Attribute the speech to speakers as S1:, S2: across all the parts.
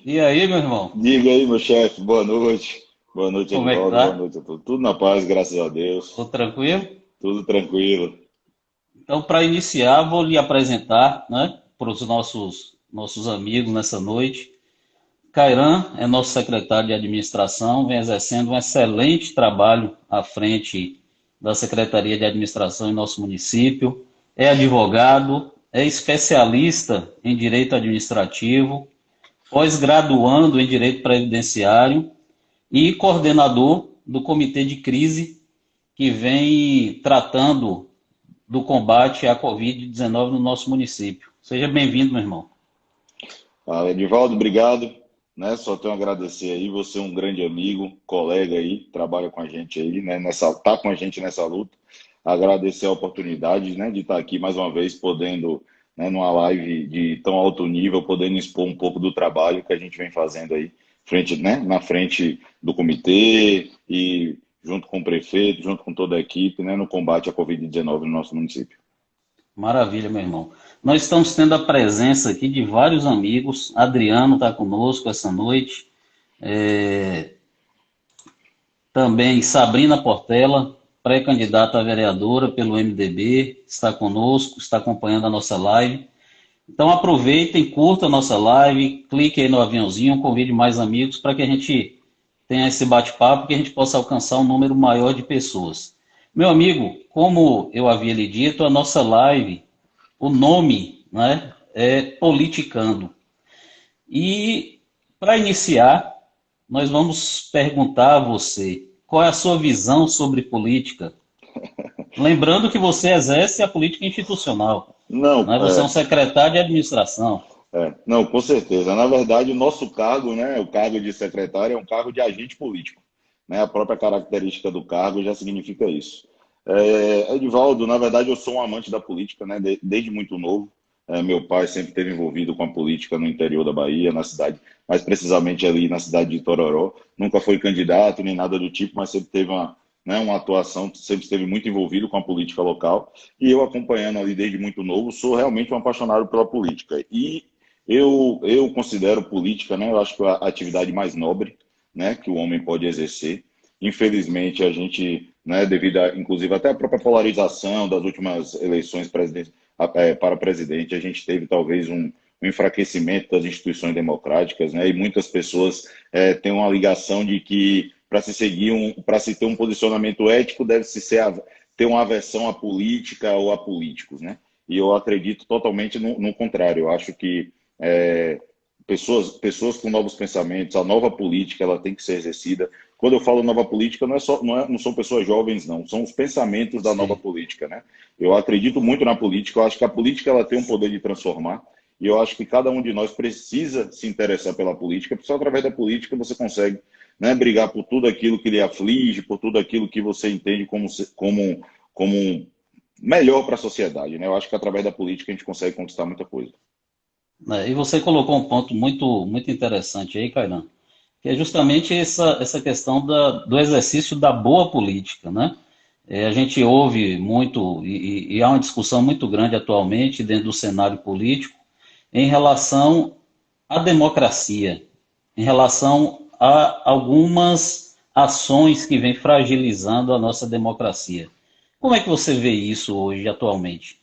S1: E aí, meu irmão?
S2: Diga aí, meu chefe, boa noite. Boa noite,
S1: Como é que
S2: Edivaldo. Boa
S1: tá?
S2: noite a todos. Tudo na paz, graças a Deus.
S1: Tudo tranquilo?
S2: Tudo tranquilo.
S1: Então, para iniciar, vou lhe apresentar, né, para os nossos amigos nessa noite. Cairan é nosso secretário de administração, vem exercendo um excelente trabalho à frente da Secretaria de Administração em nosso município. É advogado, é especialista em direito administrativo, pós-graduando em direito previdenciário e coordenador do comitê de crise que vem tratando do combate à Covid-19 no nosso município. Seja bem-vindo, meu irmão.
S2: Edivaldo, obrigado. Né? Só tenho a agradecer aí. Você é um grande amigo, colega aí, trabalha com a gente aí, né? Tá com a gente nessa luta. Agradecer a oportunidade, né, de estar aqui mais uma vez, podendo, né, numa live de tão alto nível, podendo expor um pouco do trabalho que a gente vem fazendo aí, frente, né, na frente do comitê e junto com o prefeito, junto com toda a equipe, né, no combate à Covid-19 no nosso município.
S1: Maravilha, meu irmão. Nós estamos tendo a presença aqui de vários amigos. Adriano está conosco essa noite. É, também Sabrina Portela, pré-candidata a vereadora pelo MDB, está conosco, está acompanhando a nossa live. Então aproveitem, curta a nossa live, clique aí no aviãozinho, convide mais amigos para que a gente tenha esse bate-papo, que a gente possa alcançar um número maior de pessoas. Meu amigo, como eu havia lhe dito, a nossa live, o nome, né, é Politicando. E para iniciar, nós vamos perguntar a você qual é a sua visão sobre política. Lembrando que você exerce a política institucional,
S2: Não,
S1: né? Você é um secretário de administração.
S2: não, com certeza. Na verdade, o nosso cargo, né, o cargo de secretário é um cargo de agente político, né? A própria característica do cargo já significa isso. Edivaldo, na verdade, eu sou um amante da política, né, desde muito novo. Meu pai sempre esteve envolvido com a política no interior da Bahia, na cidade, mais precisamente ali na cidade de Tororó. Nunca foi candidato nem nada do tipo, mas sempre teve uma atuação, sempre esteve muito envolvido com a política local. E eu acompanhando ali desde muito novo, sou realmente um apaixonado pela política. E eu considero política, né? Eu acho que a atividade mais nobre, né, que o homem pode exercer. Infelizmente, a gente, né, devido a, inclusive até a própria polarização das últimas eleições para presidente, a gente teve talvez um enfraquecimento das instituições democráticas, né? E muitas pessoas têm uma ligação de que para se ter um posicionamento ético deve-se ter uma aversão à política ou a políticos, né? E eu acredito totalmente no contrário. Eu acho que é, pessoas com novos pensamentos, a nova política ela tem que ser exercida. Quando eu falo nova política, não são pessoas jovens, não, são os pensamentos da nova
S1: Sim.
S2: política, né? Eu acredito muito na política, eu acho que a política ela tem um poder de transformar, e eu acho que cada um de nós precisa se interessar pela política, porque só através da política você consegue, né, brigar por tudo aquilo que lhe aflige, por tudo aquilo que você entende como melhor para a sociedade, né? Eu acho que através da política a gente consegue conquistar muita coisa.
S1: Né? E você colocou um ponto muito interessante aí, Kainan, que é justamente essa questão do exercício da boa política, né? A gente ouve muito, e há uma discussão muito grande atualmente dentro do cenário político em relação à democracia, em relação a algumas ações que vêm fragilizando a nossa democracia. Como é que você vê isso hoje, atualmente?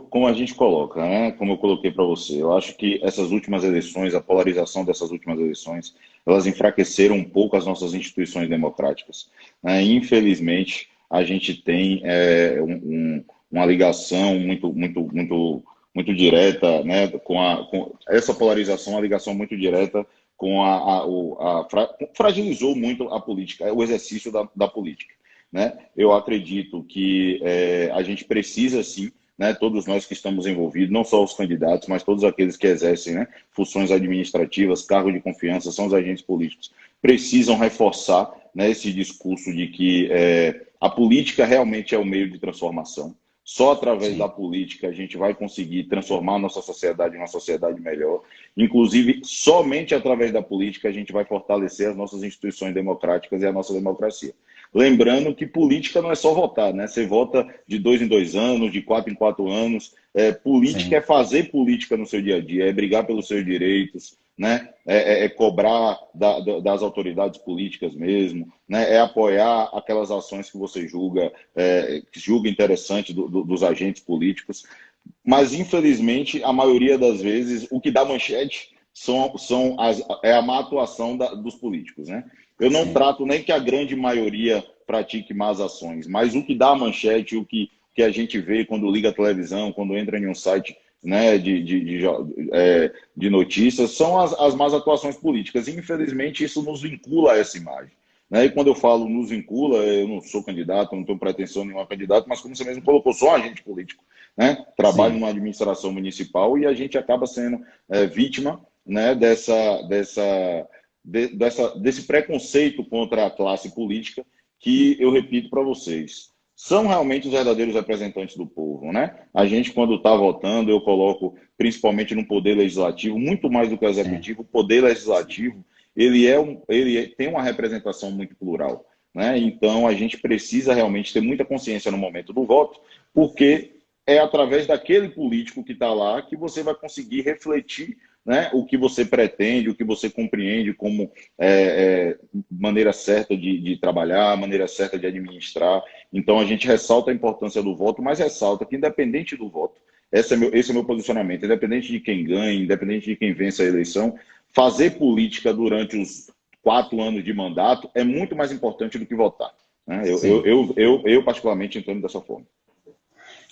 S2: Como a gente coloca, né? Como eu coloquei para você, eu acho que essas últimas eleições, a polarização dessas últimas eleições, elas enfraqueceram um pouco as nossas instituições democráticas, né? Infelizmente, a gente tem uma ligação muito direta, né? Com essa polarização, uma ligação muito direta com fragilizou muito a política, o exercício da política, né? Eu acredito que a gente precisa sim, né, todos nós que estamos envolvidos, não só os candidatos, mas todos aqueles que exercem, né, funções administrativas, cargos de confiança, são os agentes políticos, precisam reforçar, né, esse discurso de que a política realmente é o meio de transformação. Só através da
S1: Sim.
S2: política a gente vai conseguir transformar a nossa sociedade em uma sociedade melhor. Inclusive, somente através da política a gente vai fortalecer as nossas instituições democráticas e a nossa democracia. Lembrando que política não é só votar, né? Você vota de 2 em 2 anos, de 4 em 4 anos. Política é
S1: Sim.
S2: fazer política no seu dia a dia, é brigar pelos seus direitos, né? É cobrar das autoridades políticas mesmo, né? É apoiar aquelas ações que você julga interessante dos agentes políticos. Mas, infelizmente, a maioria das vezes, o que dá manchete é a má atuação dos políticos, né? Eu não
S1: Sim.
S2: trato nem que a grande maioria pratique más ações, mas o que dá manchete, que a gente vê quando liga a televisão, quando entra em um site, né, de notícias, são as más atuações políticas. E, infelizmente, isso nos vincula a essa imagem. Né? E quando eu falo nos vincula, eu não sou candidato, não tenho pretensão nenhuma candidato, mas como você mesmo colocou, sou um agente político. Né? Trabalho
S1: Sim.
S2: numa administração municipal e a gente acaba sendo vítima, né, desse preconceito contra a classe política que eu repito para vocês. São realmente os verdadeiros representantes do povo, né? A gente, quando está votando, eu coloco, principalmente no poder legislativo, muito mais do que o
S1: Sim.
S2: executivo, o poder legislativo, ele tem uma representação muito plural, né? Então, a gente precisa realmente ter muita consciência no momento do voto, porque é através daquele político que está lá que você vai conseguir refletir, né, o que você pretende, o que você compreende como maneira certa de trabalhar, maneira certa de administrar. Então, a gente ressalta a importância do voto, mas ressalta que, independente do voto, esse é meu posicionamento, independente de quem ganhe, independente de quem vença a eleição, fazer política durante os 4 anos de mandato é muito mais importante do que votar. Né?
S1: Sim.
S2: Eu particularmente, entendo dessa forma.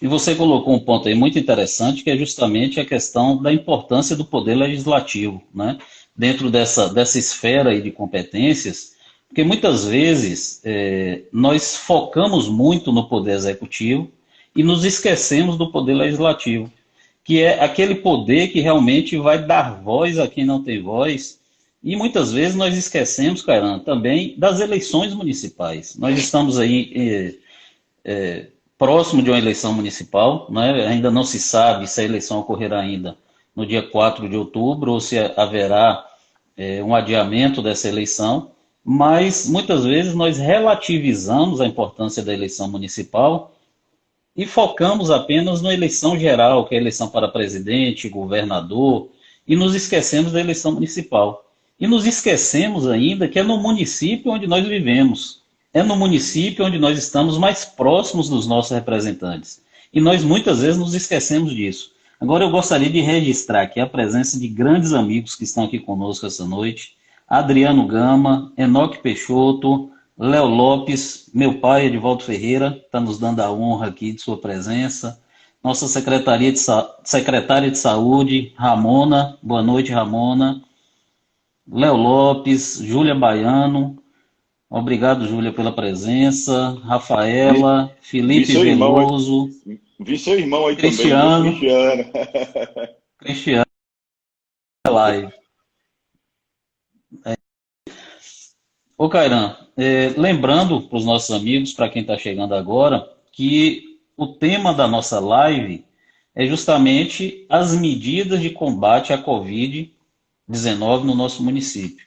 S1: E você colocou um ponto aí muito interessante, que é justamente a questão da importância do poder legislativo, né? Dentro dessa esfera aí de competências, porque muitas vezes nós focamos muito no poder executivo e nos esquecemos do poder legislativo, que é aquele poder que realmente vai dar voz a quem não tem voz. E muitas vezes nós esquecemos, Cairan, também das eleições municipais. Nós estamos aí próximo de uma eleição municipal, né? Ainda não se sabe se a eleição ocorrerá ainda no dia 4 de outubro ou se haverá um adiamento dessa eleição, mas muitas vezes nós relativizamos a importância da eleição municipal e focamos apenas na eleição geral, que é a eleição para presidente, governador, e nos esquecemos da eleição municipal. E nos esquecemos ainda que é no município onde nós vivemos, é no município onde nós estamos mais próximos dos nossos representantes. E nós muitas vezes nos esquecemos disso. Agora eu gostaria de registrar aqui a presença de grandes amigos que estão aqui conosco essa noite. Adriano Gama, Enoque Peixoto, Léo Lopes, meu pai, Edivaldo Ferreira, está nos dando a honra aqui de sua presença. Nossa secretária de Saúde, Ramona, boa noite, Ramona. Léo Lopes, Júlia Baiano, obrigado, Júlia, pela presença.
S2: Vi,
S1: Rafaela,
S2: vi
S1: Felipe
S2: seu irmão aí,
S1: Veloso,
S2: vi seu irmão aí também, viu,
S1: Cristiano,
S2: Cristiano?
S1: Cristiano Live. Ô, Cairan, lembrando para os nossos amigos, para quem está chegando agora, que o tema da nossa live é justamente as medidas de combate à Covid-19 no nosso município.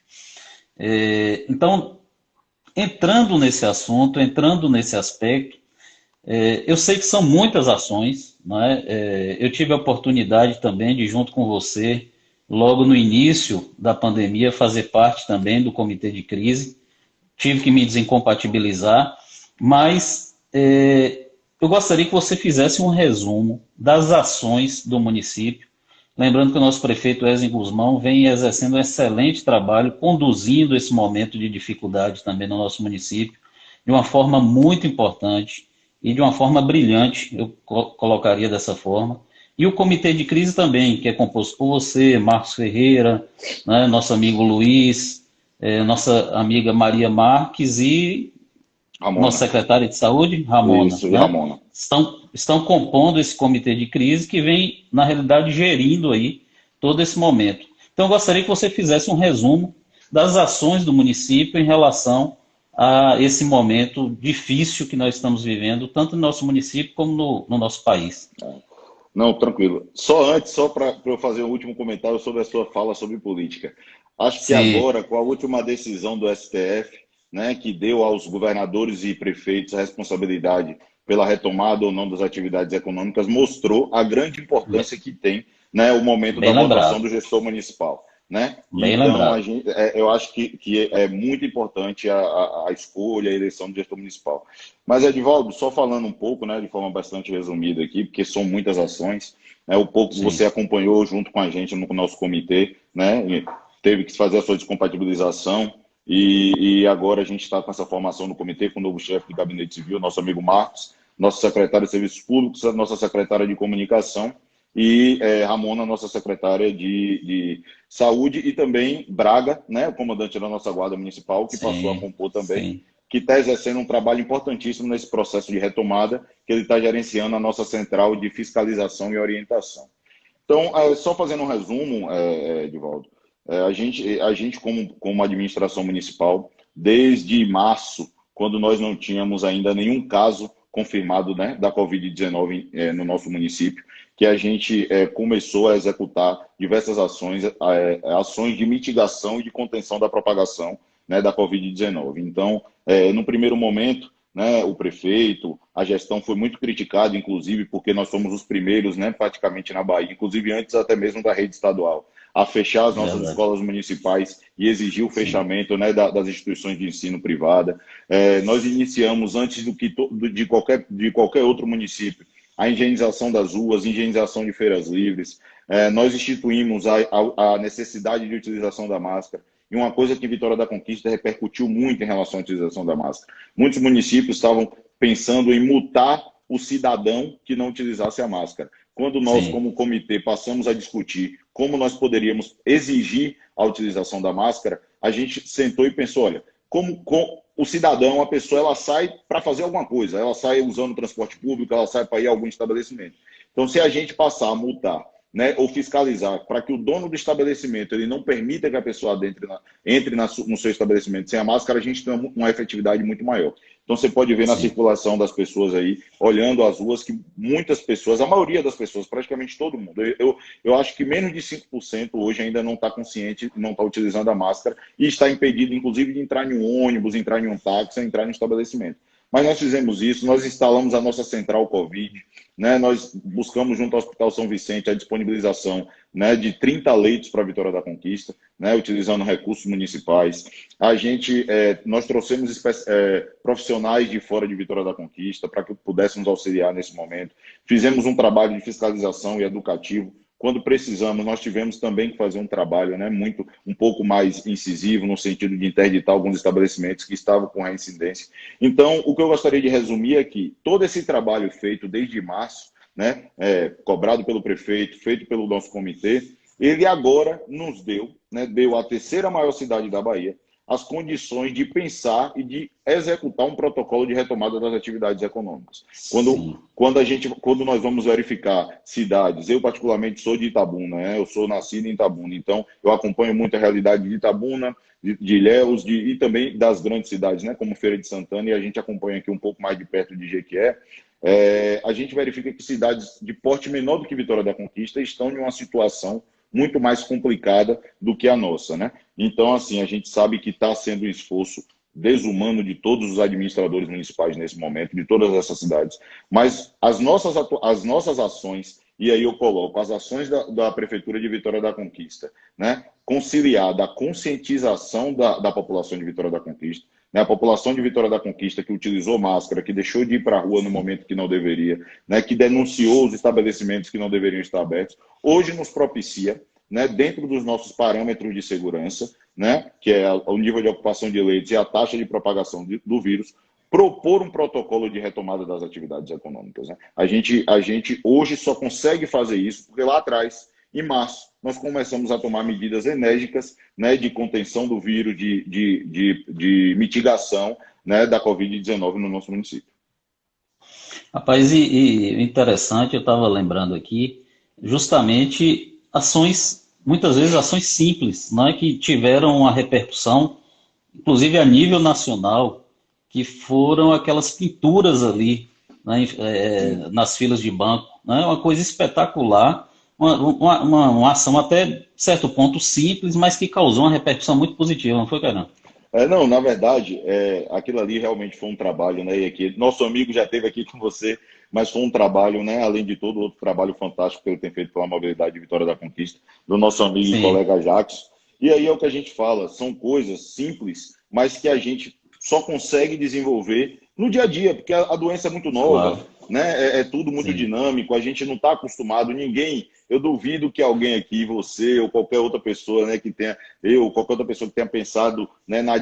S1: Então, entrando nesse assunto, entrando nesse aspecto, eu sei que são muitas ações, não é? Eu tive a oportunidade também de, junto com você, logo no início da pandemia, fazer parte também do comitê de crise. Tive que me desincompatibilizar, mas eu gostaria que você fizesse um resumo das ações do município. Lembrando que o nosso prefeito Wesley Guzmão vem exercendo um excelente trabalho, conduzindo esse momento de dificuldade também no nosso município, de uma forma muito importante e de uma forma brilhante, eu colocaria dessa forma. E o comitê de crise também, que é composto por você, Marcos Ferreira, né, nosso amigo Luiz, nossa amiga Maria Marques e nossa
S2: Ramona.
S1: secretária de saúde, Ramona,
S2: Isso, e
S1: né?
S2: Ramona.
S1: Estão compondo esse comitê de crise que vem, na realidade, gerindo aí todo esse momento. Então, eu gostaria que você fizesse um resumo das ações do município em relação a esse momento difícil que nós estamos vivendo, tanto no nosso município como no nosso país.
S2: Não, tranquilo. Só para eu fazer um último comentário sobre a sua fala sobre política. Acho que
S1: Sim,
S2: agora, com a última decisão do STF, né, que deu aos governadores e prefeitos a responsabilidade pela retomada ou não das atividades econômicas, mostrou a grande importância que tem, né, o momento da
S1: bem
S2: votação
S1: lembrado.
S2: do gestor municipal. né?
S1: Bem
S2: Então,
S1: lembrado.
S2: eu acho que é muito importante a escolha, a eleição do gestor municipal. Mas, Edivaldo, só falando um pouco, né, de forma bastante resumida aqui, porque são muitas ações, né, o pouco que você
S1: Sim,
S2: acompanhou junto com a gente no nosso comitê, né, e teve que fazer a sua descompatibilização, e agora a gente está com essa formação no comitê, com o novo chefe de gabinete civil, nosso amigo Marcos, nosso secretário de Serviços Públicos, a nossa secretária de Comunicação, e Ramona, nossa secretária de Saúde, e também Braga, né, o comandante da nossa Guarda Municipal, que passou a
S1: sim,
S2: compor também,
S1: sim.
S2: que está exercendo um trabalho importantíssimo nesse processo de retomada, que ele está gerenciando a nossa central de fiscalização e orientação. Então, só fazendo um resumo, Edivaldo, a gente como administração municipal, desde março, quando nós não tínhamos ainda nenhum caso confirmado, né, da Covid-19 no nosso município, que a gente começou a executar diversas ações, ações de mitigação e de contenção da propagação, né, da Covid-19. Então, no primeiro momento, né, o prefeito, a gestão foi muito criticada, inclusive, porque nós somos os primeiros, né, praticamente na Bahia, inclusive antes até mesmo da rede estadual, a fechar as nossas
S1: Verdade.
S2: escolas municipais e exigir o
S1: Sim,
S2: fechamento, né, das instituições de ensino privada. Nós iniciamos, antes de qualquer outro município, a higienização das ruas, higienização de feiras livres. Nós instituímos a necessidade de utilização da máscara. E uma coisa que em Vitória da Conquista repercutiu muito em relação à utilização da máscara. Muitos municípios estavam pensando em multar o cidadão que não utilizasse a máscara. Quando nós,
S1: sim,
S2: como comitê, passamos a discutir como nós poderíamos exigir a utilização da máscara, a gente sentou e pensou, olha, como o cidadão, a pessoa, ela sai para fazer alguma coisa, ela sai usando transporte público, ela sai para ir a algum estabelecimento. Então, se a gente passar a multar, né, ou fiscalizar para que o dono do estabelecimento ele não permita que a pessoa entre no seu estabelecimento sem a máscara, a gente tem uma efetividade muito maior. Então você pode ver na
S1: sim.
S2: circulação das pessoas aí, olhando as ruas, que muitas pessoas, a maioria das pessoas, praticamente todo mundo, eu acho que menos de 5% hoje ainda não está consciente, não está utilizando a máscara e está impedido, inclusive, de entrar em um ônibus, entrar em um táxi, entrar em um estabelecimento. Mas nós fizemos isso, nós instalamos a nossa central Covid, né? Nós buscamos junto ao Hospital São Vicente a disponibilização, né, de 30 leitos para a Vitória da Conquista, né, utilizando recursos municipais. Nós trouxemos profissionais de fora de Vitória da Conquista para que pudéssemos auxiliar nesse momento. Fizemos um trabalho de fiscalização e educativo. Quando precisamos, nós tivemos também que fazer um trabalho, né, um pouco mais incisivo, no sentido de interditar alguns estabelecimentos que estavam com reincidência. Então, o que eu gostaria de resumir é que todo esse trabalho feito desde março, né, cobrado pelo prefeito, feito pelo nosso comitê, ele agora nos deu, né, deu à terceira maior cidade da Bahia, as condições de pensar e de executar um protocolo de retomada das atividades econômicas.
S1: Sim.
S2: Quando nós vamos verificar cidades, eu particularmente sou de Itabuna, né? Eu sou nascido em Itabuna, então eu acompanho muito a realidade de Itabuna, de Ilhéus e também das grandes cidades, né? Como Feira de Santana, e a gente acompanha aqui um pouco mais de perto de Jequié. A gente verifica que cidades de porte menor do que Vitória da Conquista estão em uma situação muito mais complicada do que a nossa, né? Então, assim, a gente sabe que está sendo um esforço desumano de todos os administradores municipais nesse momento, de todas essas cidades, mas as nossas ações, e aí eu coloco as ações da Prefeitura de Vitória da Conquista, né, conciliada a conscientização da população de Vitória da Conquista, né, a população de Vitória da Conquista que utilizou máscara, que deixou de ir para a rua no momento que não deveria, né, que denunciou os estabelecimentos que não deveriam estar abertos, hoje nos propicia, né, dentro dos nossos parâmetros de segurança, né, que é o nível de ocupação de leitos e a taxa de propagação do vírus, propor um protocolo de retomada das atividades econômicas. Né? A gente hoje só consegue fazer isso porque lá atrás, em março, nós começamos a tomar medidas enérgicas, né, de contenção do vírus, de mitigação, né, da Covid-19 no nosso município.
S1: Rapaz, e interessante, eu estava lembrando aqui, justamente ações, muitas vezes ações simples, não é que tiveram uma repercussão, inclusive a nível nacional, que foram aquelas pinturas ali, né,
S2: Sim.
S1: nas filas de banco, né, uma coisa espetacular, uma ação até certo ponto simples, mas que causou uma repercussão muito positiva, não foi, Caramba?
S2: Não, na verdade, aquilo ali realmente foi um trabalho, né? E aqui, nosso amigo já esteve aqui com você, mas foi um trabalho, né? Além de todo outro trabalho fantástico que ele tem feito pela mobilidade de Vitória da Conquista, do nosso amigo e
S1: Sim,
S2: colega Jacques. E aí é o que a gente fala, são coisas simples, mas que a gente só consegue desenvolver no dia a dia, porque a doença é muito nova,
S1: Claro,
S2: né? É tudo muito
S1: sim.
S2: dinâmico, a gente não está acostumado, ninguém, eu duvido que alguém aqui, você ou qualquer outra pessoa, né, que tenha, eu, qualquer outra pessoa que tenha pensado, né, numa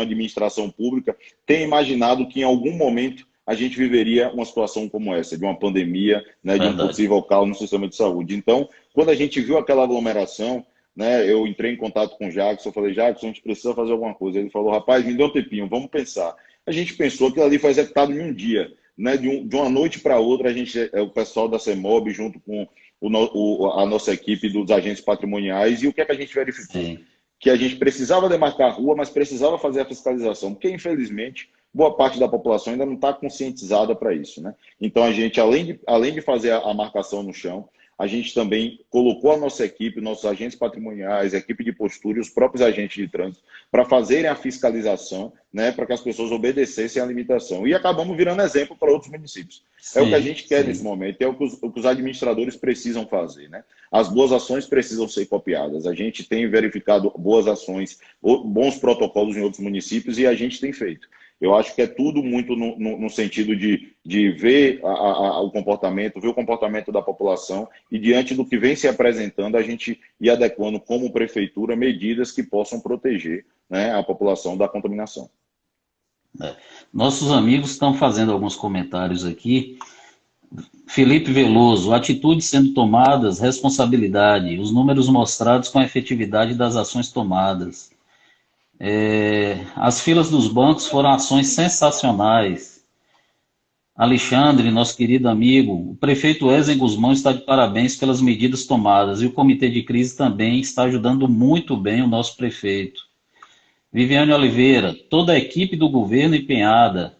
S2: administração pública, tenha imaginado que em algum momento a gente viveria uma situação como essa, de uma pandemia, né, de um
S1: Verdade.
S2: possível caos no sistema de saúde. Então, quando a gente viu aquela aglomeração, né, eu entrei em contato com o Jackson, falei, Jackson, a gente precisa fazer alguma coisa. Ele falou, rapaz, me dê um tempinho, vamos pensar. A gente pensou que aquilo ali foi executado em um dia, né, de uma noite para outra, o pessoal da CEMOB, junto com a nossa equipe dos agentes patrimoniais, e o que é que a gente verificou?
S1: Sim.
S2: Que a gente precisava demarcar a rua, mas precisava fazer a fiscalização, porque, infelizmente, boa parte da população ainda não está conscientizada para isso, né? Então, a gente, além de fazer a marcação no chão, a gente também colocou a nossa equipe, nossos agentes patrimoniais, a equipe de postura e os próprios agentes de trânsito para fazerem a fiscalização, né, para que as pessoas obedecessem à limitação. E acabamos virando exemplo para outros municípios. É o que a
S1: Sim,
S2: gente quer nesse
S1: sim.
S2: momento, é o que os administradores precisam fazer, né? As boas ações precisam ser copiadas. A gente tem verificado boas ações, bons protocolos em outros municípios e a gente tem feito. Eu acho que é tudo muito no sentido de ver o comportamento, ver o comportamento da população e, diante do que vem se apresentando, a gente ir adequando, como prefeitura, medidas que possam proteger, né, a população da contaminação.
S1: É. Nossos amigos estão fazendo alguns comentários aqui. Felipe Veloso, atitudes sendo tomadas, responsabilidade, os números mostrados com a efetividade das ações tomadas. As filas dos bancos foram ações sensacionais. Alexandre, nosso querido amigo, o prefeito Ezen Guzmão está de parabéns pelas medidas tomadas e o comitê de crise também está ajudando muito bem o nosso prefeito. Viviane Oliveira, toda a equipe do governo empenhada.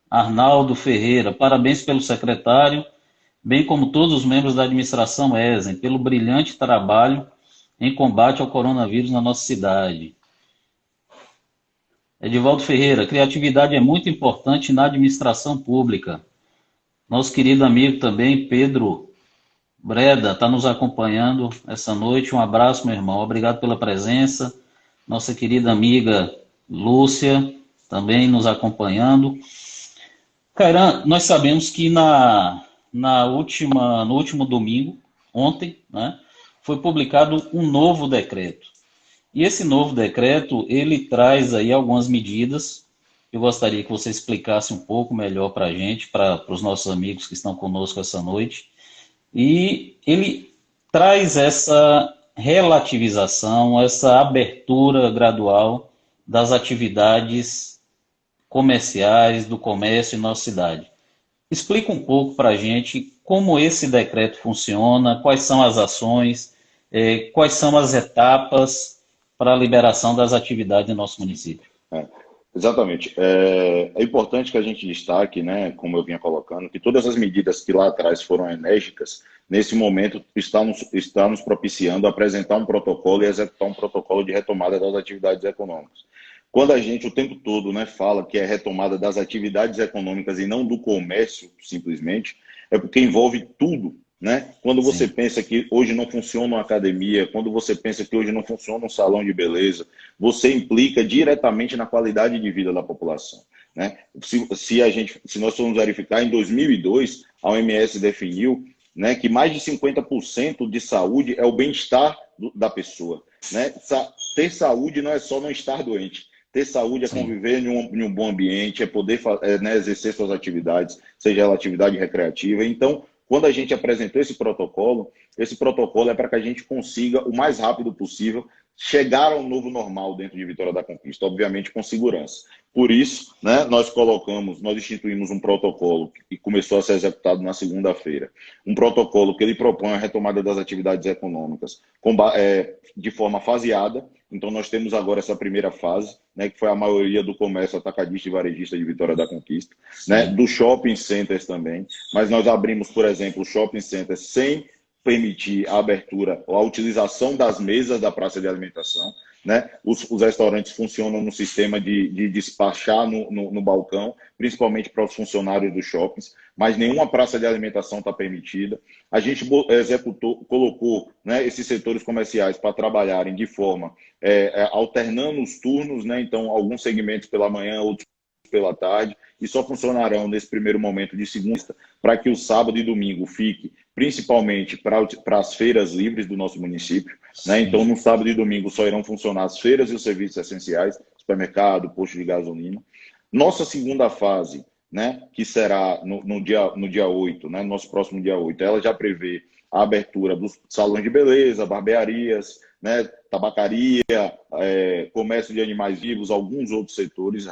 S1: Arnaldo Ferreira, parabéns pelo secretário, bem como todos os membros da administração Ezen, pelo brilhante trabalho em combate ao coronavírus na nossa cidade. Edivaldo Ferreira, criatividade é muito importante na administração pública. Nosso querido amigo também, Pedro Breda, está nos acompanhando essa noite. Um abraço, meu irmão. Obrigado pela presença. Nossa querida amiga Lúcia, também nos acompanhando. Cairan, nós sabemos que no último domingo, ontem, né, foi publicado um novo decreto. E esse novo decreto, ele traz aí algumas medidas. Eu gostaria que você explicasse um pouco melhor para a gente, para os nossos amigos que estão conosco essa noite. E ele traz essa relativização, essa abertura gradual das atividades comerciais, do comércio em nossa cidade. Explica um pouco para a gente como esse decreto funciona, quais são as ações, quais são as etapas para a liberação das atividades em nosso município.
S2: É, exatamente. É importante que a gente destaque, né, como eu vinha colocando, que todas as medidas que lá atrás foram enérgicas, nesse momento está nos propiciando apresentar um protocolo e executar um protocolo de retomada das atividades econômicas. Quando a gente o tempo todo, né, fala que é retomada das atividades econômicas e não do comércio, simplesmente, é porque envolve tudo, né? Quando você
S1: Sim,
S2: pensa que hoje não funciona uma academia, quando você pensa que hoje não funciona um salão de beleza, você implica diretamente na qualidade de vida da população, né? Se nós formos verificar, em 2002, a OMS definiu, né, que mais de 50% de saúde é o bem-estar da pessoa, né? Ter saúde não é só não estar doente. Ter saúde é
S1: sim.
S2: conviver em um bom ambiente, é poder né, exercer suas atividades, seja ela atividade recreativa. Então, quando a gente apresentou esse protocolo é para que a gente consiga, o mais rápido possível, chegar ao novo normal dentro de Vitória da Conquista, obviamente com segurança. Por isso, né, nós instituímos um protocolo que começou a ser executado na segunda-feira. Um protocolo que ele propõe a retomada das atividades econômicas de forma faseada. Então, nós temos agora essa primeira fase, né, que foi a maioria do comércio atacadista e varejista de Vitória da Conquista, né,
S1: Sim.
S2: do shopping centers também. Mas nós abrimos, por exemplo, o shopping centers sem permitir a abertura ou a utilização das mesas da praça de alimentação. né? Os restaurantes funcionam no sistema de despachar no balcão, principalmente para os funcionários dos shoppings, mas nenhuma praça de alimentação está permitida. A gente colocou, né, esses setores comerciais para trabalharem de forma alternando os turnos, né? Então, alguns segmentos pela manhã, outros pela tarde, e só funcionarão nesse primeiro momento de segunda, para que o sábado e domingo fique principalmente para as feiras livres do nosso município, né? Então, no sábado e domingo só irão funcionar as feiras e os serviços essenciais, supermercado, posto de gasolina. Nossa segunda fase, né, que será no dia 8, né, nosso próximo dia 8, ela já prevê a abertura dos salões de beleza, barbearias, né, tabacaria, comércio de animais vivos, alguns outros setores,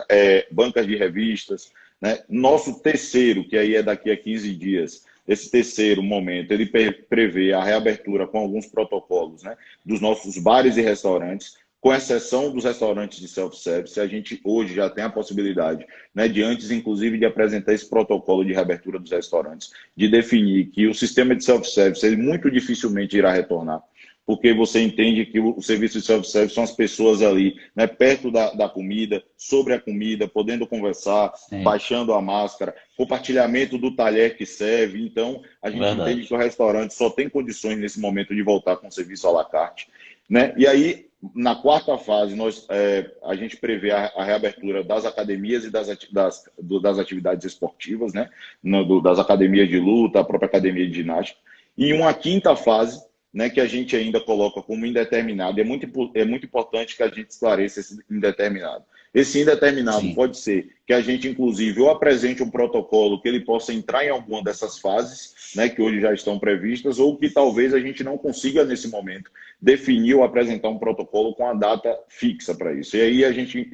S2: bancas de revistas, né? Nosso terceiro, que aí é daqui a 15 dias, esse terceiro momento, ele prevê a reabertura com alguns protocolos, né, dos nossos bares e restaurantes, com exceção dos restaurantes de self-service. A gente hoje já tem a possibilidade, né, de antes, inclusive, de apresentar esse protocolo de reabertura dos restaurantes, de definir que o sistema de self-service ele muito dificilmente irá retornar, porque você entende que o serviço de self-service são as pessoas ali, né, perto da comida, sobre a comida, podendo conversar, baixando a máscara, compartilhamento do talher que serve. Então, a gente entende que o restaurante só tem condições nesse momento de voltar com o serviço à la carte, né? E aí, na quarta fase, a gente prevê a reabertura das academias e das atividades esportivas, né? Das academias de luta, a própria academia de ginástica. E uma quinta fase, né, que a gente ainda coloca como indeterminado. É muito importante que a gente esclareça esse indeterminado. Esse indeterminado pode ser que a gente, inclusive, ou apresente um protocolo que ele possa entrar em alguma dessas fases, né, que hoje já estão previstas, ou que talvez a gente não consiga, nesse momento, definir ou apresentar um protocolo com a data fixa para isso. E aí a gente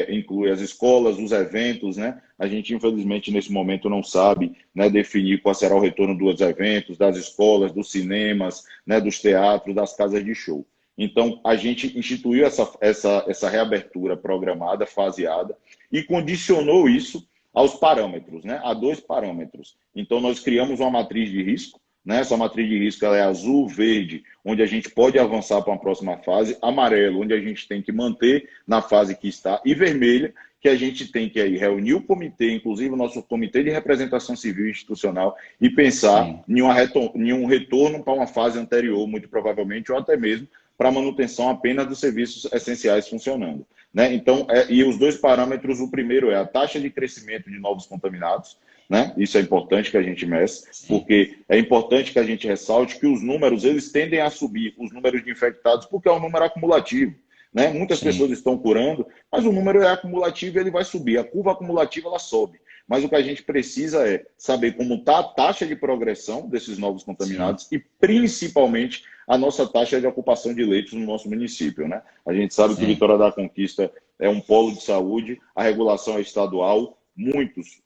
S2: inclui as escolas, os eventos, né? A gente, infelizmente, nesse momento não sabe, né, definir qual será o retorno dos eventos, das escolas, dos cinemas, né, dos teatros, das casas de show. Então, a gente instituiu essa reabertura programada, faseada, e condicionou isso aos parâmetros, né? A 2 parâmetros. Então, nós criamos uma matriz de risco, né? Essa matriz de risco ela é azul, verde, onde a gente pode avançar para uma próxima fase, amarelo, onde a gente tem que manter na fase que está, e vermelha, que a gente tem que aí reunir o comitê, inclusive o nosso comitê de representação civil e institucional, e pensar em um retorno para uma fase anterior, muito provavelmente, ou até mesmo para a manutenção apenas dos serviços essenciais funcionando, né? Então, e os 2 parâmetros, o primeiro é a taxa de crescimento de novos contaminados, né? Isso é importante que a gente meça, porque é importante que a gente ressalte que os números eles tendem a subir, os números de infectados, porque é um número acumulativo, né? Muitas pessoas estão curando, mas o número é acumulativo e ele vai subir. A curva acumulativa ela sobe. Mas o que a gente precisa é saber como está a taxa de progressão desses novos contaminados e, principalmente, a nossa taxa de ocupação de leitos no nosso município, né? A gente sabe que Vitória da Conquista é um polo de saúde, a regulação é estadual, muitos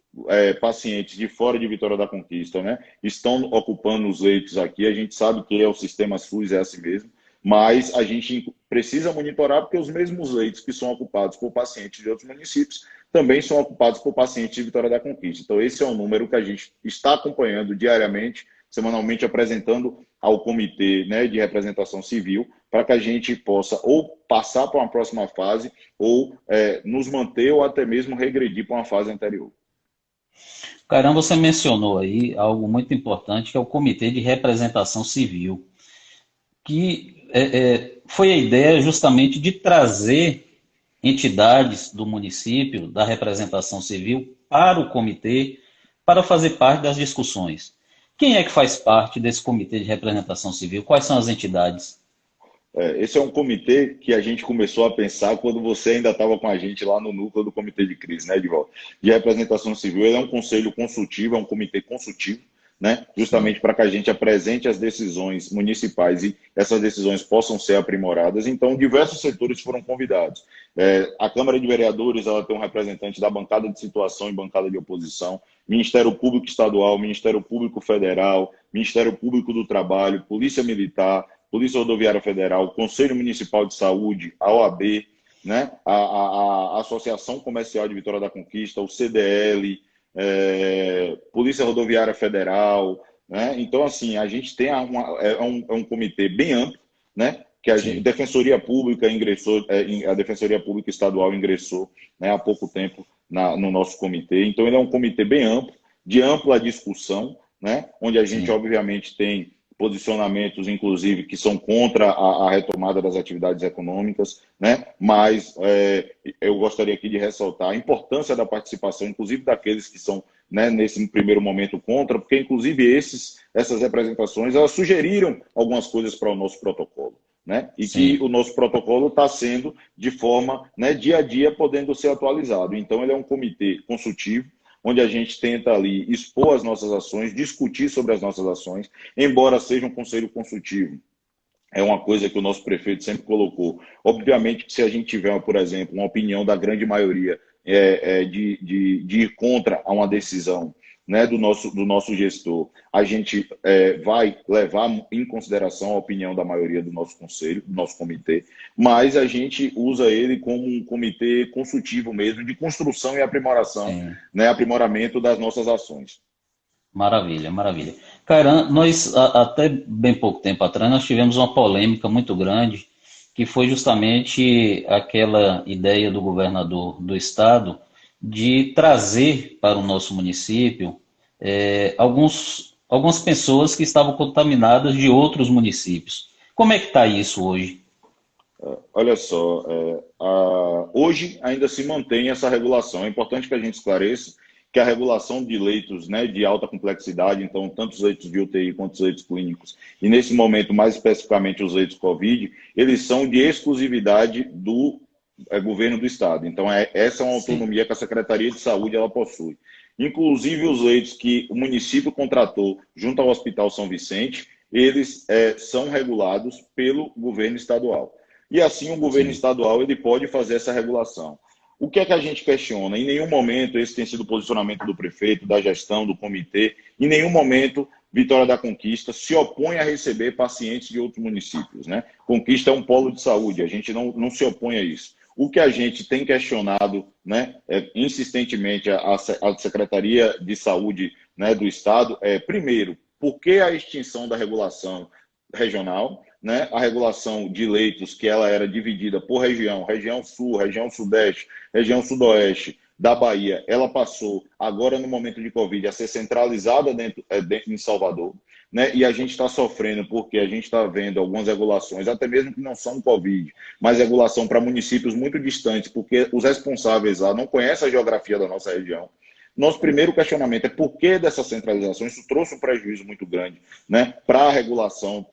S2: pacientes de fora de Vitória da Conquista, né, estão ocupando os leitos aqui. A gente sabe que o sistema SUS é assim mesmo, mas a gente precisa monitorar porque os mesmos leitos que são ocupados por pacientes de outros municípios também são ocupados por pacientes de Vitória da Conquista. Então, esse é um número que a gente está acompanhando diariamente, semanalmente, apresentando ao comitê, né, de representação civil, para que a gente possa ou passar para uma próxima fase ou nos manter ou até mesmo regredir para uma fase anterior.
S1: Caramba, você mencionou aí algo muito importante, que é o Comitê de Representação Civil, que foi a ideia justamente de trazer entidades do município, da representação civil, para o comitê, para fazer parte das discussões. Quem é que faz parte desse Comitê de Representação Civil? Quais são as entidades?
S2: Esse é um comitê que a gente começou a pensar quando você ainda estava com a gente lá no núcleo do Comitê de Crise, né, Edvaldo? De Representação Civil. Ele é um conselho consultivo, é um comitê consultivo, né, justamente para que a gente apresente as decisões municipais e essas decisões possam ser aprimoradas. Então, diversos setores foram convidados. A Câmara de Vereadores ela tem um representante da bancada de situação e bancada de oposição, Ministério Público Estadual, Ministério Público Federal, Ministério Público do Trabalho, Polícia Militar, Polícia Rodoviária Federal, Conselho Municipal de Saúde, a OAB, né, a Associação Comercial de Vitória da Conquista, o CDL, Polícia Rodoviária Federal, né? Então, assim, a gente tem um comitê bem amplo, né, que a
S1: Sim.
S2: Defensoria Pública ingressou, a Defensoria Pública Estadual ingressou, né, há pouco tempo no nosso comitê. Então, ele é um comitê bem amplo, de ampla discussão, né, onde a gente,
S1: Sim.
S2: obviamente, tem posicionamentos, inclusive, que são contra a retomada das atividades econômicas, né? Mas eu gostaria aqui de ressaltar a importância da participação, inclusive daqueles que são, né, nesse primeiro momento contra, porque, inclusive, essas representações, elas sugeriram algumas coisas para o nosso protocolo, né? E que
S1: Sim.
S2: o nosso protocolo está sendo, de forma, né, dia a dia, podendo ser atualizado. Então, ele é um comitê consultivo, onde a gente tenta ali expor as nossas ações, discutir sobre as nossas ações, embora seja um conselho consultivo. É uma coisa que o nosso prefeito sempre colocou. Obviamente que se a gente tiver, por exemplo, uma opinião da grande maioria de ir contra a uma decisão, né, do nosso gestor, a gente vai levar em consideração a opinião da maioria do nosso conselho, do nosso comitê, mas a gente usa ele como um comitê consultivo mesmo, de construção e aprimoração,
S1: Sim.
S2: né, aprimoramento das nossas ações.
S1: Maravilha, maravilha. Cara, nós, até bem pouco tempo atrás, nós tivemos uma polêmica muito grande, que foi justamente aquela ideia do governador do estado de trazer para o nosso município algumas pessoas que estavam contaminadas de outros municípios. Como é que está isso hoje?
S2: Olha só, hoje ainda se mantém essa regulação. É importante que a gente esclareça que a regulação de leitos, né, de alta complexidade, então tanto os leitos de UTI quanto os leitos clínicos, e nesse momento mais especificamente os leitos COVID, eles são de exclusividade do governo do estado. Então essa é uma
S1: Sim,
S2: autonomia que a Secretaria de Saúde ela possui. Inclusive os leitos que o município contratou junto ao Hospital São Vicente, eles são regulados pelo governo estadual. E assim o governo
S1: sim,
S2: estadual ele pode fazer essa regulação. O que é que a gente questiona? Em nenhum momento, esse tem sido o posicionamento do prefeito, da gestão, do comitê, em nenhum momento Vitória da Conquista se opõe a receber pacientes de outros municípios, né? Conquista é um polo de saúde, a gente não se opõe a isso. O que a gente tem questionado, né, insistentemente a Secretaria de Saúde, né, do Estado primeiro, por que a extinção da regulação regional, né, a regulação de leitos, que ela era dividida por região, região sul, região sudeste, região sudoeste da Bahia, ela passou agora no momento de Covid a ser centralizada dentro em Salvador, né, e a gente está sofrendo porque a gente está vendo algumas regulações, até mesmo que não são Covid, mas regulação para municípios muito distantes, porque os responsáveis lá não conhecem a geografia da nossa região. Nosso primeiro questionamento é por que dessa centralização? Isso trouxe um prejuízo muito grande, né, para a regulação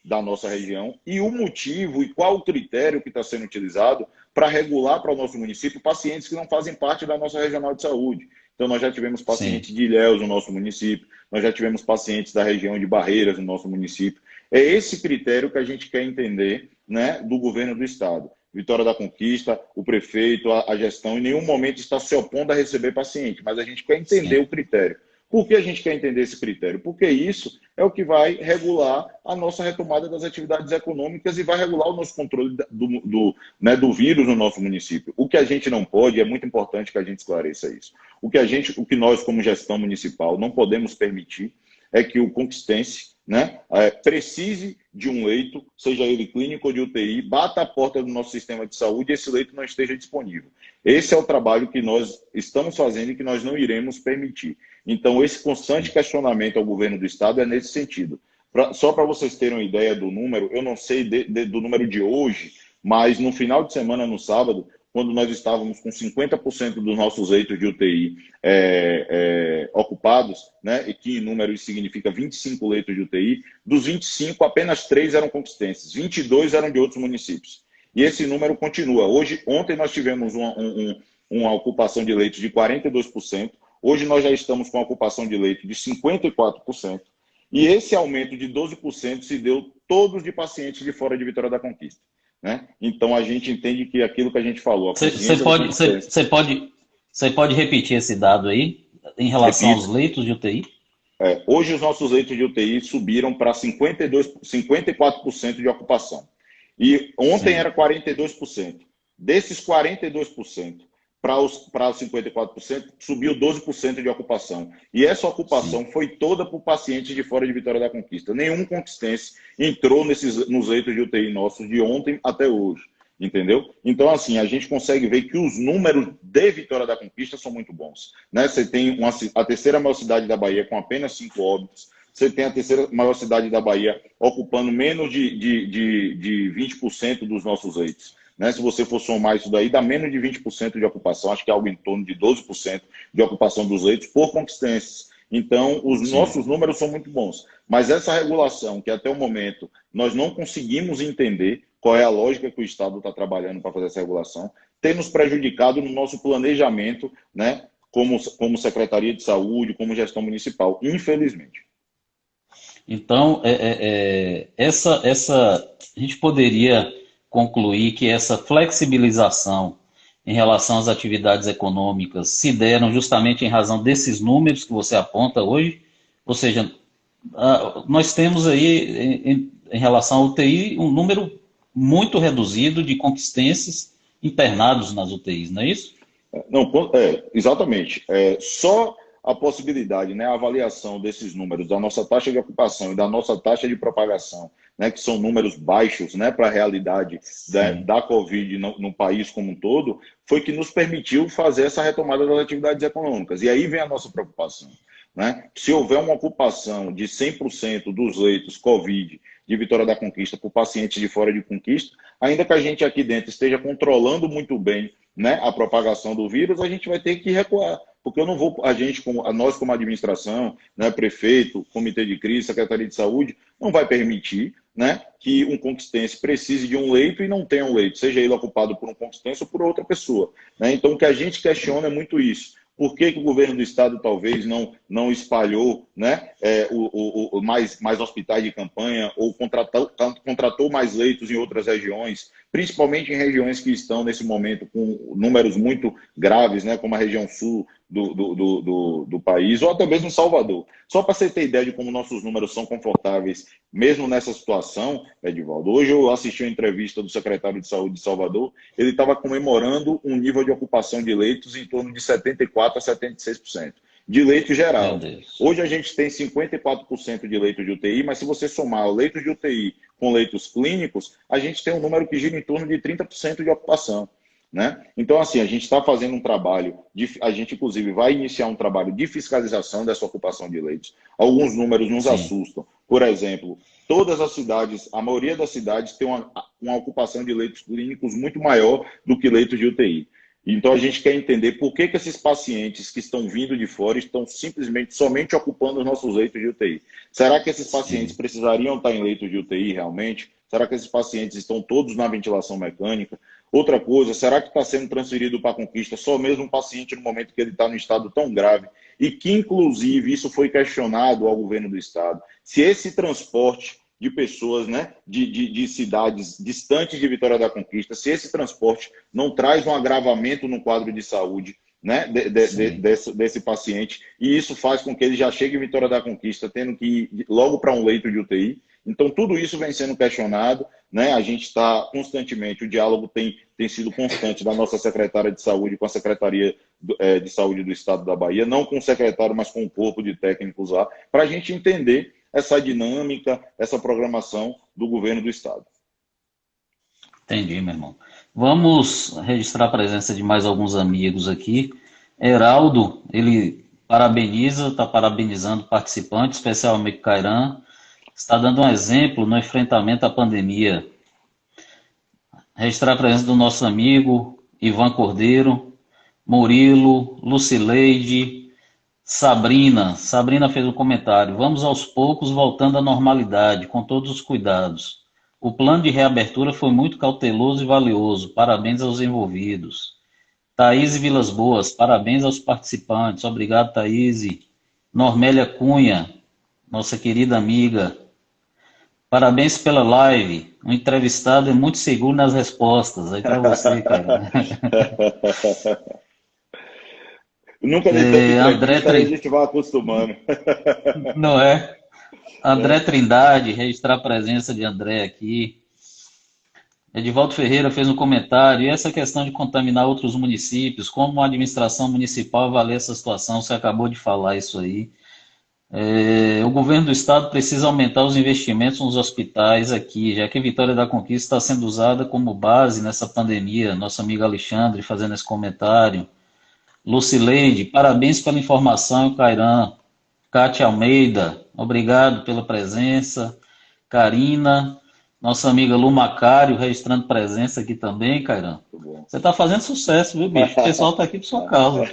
S2: da nossa região e o motivo e qual o critério que está sendo utilizado para regular para o nosso município pacientes que não fazem parte da nossa regional de saúde. Então, nós já tivemos
S1: sim.
S2: pacientes de Ilhéus no nosso município, nós já tivemos pacientes da região de Barreiras no nosso município. É esse critério que a gente quer entender, né, do governo do Estado. Vitória da Conquista, o prefeito, a gestão, em nenhum momento está se opondo a receber paciente, mas a gente quer entender
S1: Sim.
S2: o critério. Por que a gente quer entender esse critério? Porque isso é o que vai regular a nossa retomada das atividades econômicas e vai regular o nosso controle né, do vírus no nosso município. O que a gente não pode, é muito importante que a gente esclareça isso. O que nós, como gestão municipal, não podemos permitir é que o conquistense, né, precise de um leito, seja ele clínico ou de UTI, bata a porta do nosso sistema de saúde e esse leito não esteja disponível. Esse é o trabalho que nós estamos fazendo e que nós não iremos permitir. Então, esse constante questionamento ao governo do Estado é nesse sentido. Só para vocês terem uma ideia do número, eu não sei do número de hoje, mas no final de semana, no sábado, quando nós estávamos com 50% dos nossos leitos de UTI ocupados, né, e que em número isso significa 25 leitos de UTI, dos 25, apenas 3 eram conquistenses, 22 eram de outros municípios. E esse número continua. Ontem nós tivemos uma ocupação de leitos de 42%, hoje nós já estamos com a ocupação de leito de 54%, e esse aumento de 12% se deu todos de pacientes de fora de Vitória da Conquista. Né? Então a gente entende que aquilo que a gente falou, a
S1: Você
S2: consciência da
S1: pode,
S2: consistência.
S1: você pode repetir esse dado aí em relação aos
S2: Repito,
S1: leitos de UTI?
S2: hoje os nossos leitos de UTI subiram para 54% de ocupação. E ontem
S1: Sim,
S2: era 42%. Desses 42%, para os 54%, subiu 12% de ocupação. E essa ocupação foi toda por pacientes de fora de Vitória da Conquista. Nenhum conquistense entrou nos leitos de UTI nossos de ontem até hoje, entendeu? Então, assim, a gente consegue ver que os números de Vitória da Conquista são muito bons, né? Você tem a terceira maior cidade da Bahia com apenas 5 óbitos, você tem a terceira maior cidade da Bahia ocupando menos de 20% dos nossos leitos. Né? Se você for somar isso daí, dá menos de 20% de ocupação, acho que é algo em torno de 12% de ocupação dos leitos por conquistenses. Então, os nossos números são muito bons. Mas essa regulação, que até o momento nós não conseguimos entender qual é a lógica que o Estado está trabalhando para fazer essa regulação, tem nos prejudicado no nosso planejamento, né, como Secretaria de Saúde, como gestão municipal, infelizmente.
S1: Então, a gente poderia concluir que essa flexibilização em relação às atividades econômicas se deram justamente em razão desses números que você aponta hoje, ou seja, nós temos aí, em relação à UTI, um número muito reduzido de conquistenses internados nas UTIs, não é isso?
S2: Não, exatamente. Só a possibilidade, né, a avaliação desses números, da nossa taxa de ocupação e da nossa taxa de propagação, né, que são números baixos, né, para a realidade da Covid no país como um todo, foi que nos permitiu fazer essa retomada das atividades econômicas. E aí vem a nossa preocupação. Né? Se houver uma ocupação de 100% dos leitos Covid de Vitória da Conquista por pacientes de fora de Conquista, ainda que a gente aqui dentro esteja controlando muito bem, né, a propagação do vírus, a gente vai ter que recuar. Porque eu não vou, nós como administração, né, prefeito, comitê de crise, secretaria de saúde, não vai permitir, né, que um conquistense precise de um leito e não tenha um leito, seja ele ocupado por um conquistense ou por outra pessoa. Né? Então, o que a gente questiona é muito isso. Por que o governo do estado talvez não espalhou, né, mais hospitais de campanha ou contratou mais leitos em outras regiões, principalmente em regiões que estão nesse momento com números muito graves, né, como a região sul do país, ou até mesmo em Salvador. Só para você ter ideia de como nossos números são confortáveis, mesmo nessa situação, Edivaldo, hoje eu assisti uma entrevista do secretário de Saúde de Salvador, ele estava comemorando um nível de ocupação de leitos em torno de 74% a 76%. De leito geral. Hoje a gente tem 54% de leito de UTI, mas se você somar o leito de UTI com leitos clínicos, a gente tem um número que gira em torno de 30% de ocupação. Né? Então, assim, a gente está fazendo um trabalho, a gente inclusive vai iniciar um trabalho de fiscalização dessa ocupação de leitos. Alguns números nos assustam. Por exemplo, todas as cidades, a maioria das cidades tem uma ocupação de leitos clínicos muito maior do que leitos de UTI. Então a gente quer entender por que esses pacientes que estão vindo de fora estão somente ocupando os nossos leitos de UTI. Será que esses pacientes precisariam estar em leitos de UTI realmente? Será que esses pacientes estão todos na ventilação mecânica? Outra coisa, será que está sendo transferido para a Conquista só mesmo um paciente no momento que ele está num estado tão grave? E que, inclusive, isso foi questionado ao governo do estado. Se esse transporte de pessoas, né, de cidades distantes de Vitória da Conquista, se esse transporte não traz um agravamento no quadro de saúde, né, desse paciente, e isso faz com que ele já chegue em Vitória da Conquista tendo que ir logo para um leito de UTI. Então, tudo isso vem sendo questionado, né? A gente está constantemente, o diálogo tem sido constante da nossa secretária de saúde com a Secretaria de Saúde do Estado da Bahia, não com o secretário, mas com o corpo de técnicos lá, para a gente entender essa dinâmica, essa programação do governo do Estado.
S1: Entendi, meu irmão. Vamos registrar a presença de mais alguns amigos aqui. Heraldo, ele está parabenizando o participante, especialmente Cairan, está dando um exemplo no enfrentamento à pandemia. Registrar a presença do nosso amigo Ivan Cordeiro, Murilo, Lucileide, Sabrina. Sabrina fez um comentário. Vamos aos poucos voltando à normalidade, com todos os cuidados. O plano de reabertura foi muito cauteloso e valioso. Parabéns aos envolvidos. Thaís Vilas Boas, parabéns aos participantes. Obrigado, Thaís. Normélia Cunha, nossa querida amiga. Parabéns pela live. O entrevistado é muito seguro nas respostas. Aí para você, cara.
S2: Nunca dei tanta entrevista, aí a gente vai acostumando.
S1: Não é? André Trindade, registrar a presença de André aqui. Edivaldo Ferreira fez um comentário, e essa questão de contaminar outros municípios, como a administração municipal avalia essa situação? Você acabou de falar isso aí. O governo do estado precisa aumentar os investimentos nos hospitais aqui, já que Vitória da Conquista está sendo usada como base nessa pandemia. Nosso amigo Alexandre fazendo esse comentário. Lucileide, parabéns pela informação, Cairan. Cátia Almeida, obrigado pela presença. Karina, nossa amiga Lu Macário, registrando presença aqui também, Cairan.
S2: Muito bom.
S1: Você está fazendo sucesso, viu, bicho? O pessoal está aqui por sua causa.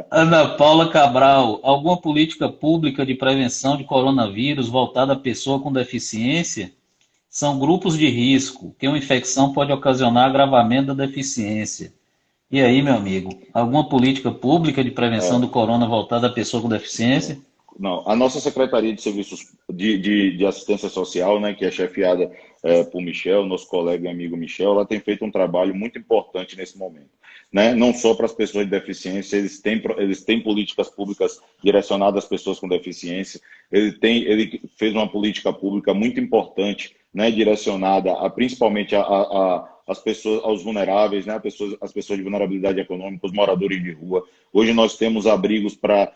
S1: Ana Paula Cabral, alguma política pública de prevenção de coronavírus voltada à pessoa com deficiência? São grupos de risco, que uma infecção pode ocasionar agravamento da deficiência. E aí, meu amigo, alguma política pública de prevenção do corona voltada à pessoa com deficiência?
S2: Não, a nossa Secretaria de Serviços de Assistência Social, né, que é chefiada por Michel, nosso colega e amigo Michel, ela tem feito um trabalho muito importante nesse momento. Né? Não só para as pessoas de deficiência, eles têm políticas públicas direcionadas às pessoas com deficiência, ele fez uma política pública muito importante, né, direcionada principalmente as pessoas, aos vulneráveis, né, as pessoas de vulnerabilidade econômica, os moradores de rua. Hoje nós temos abrigos para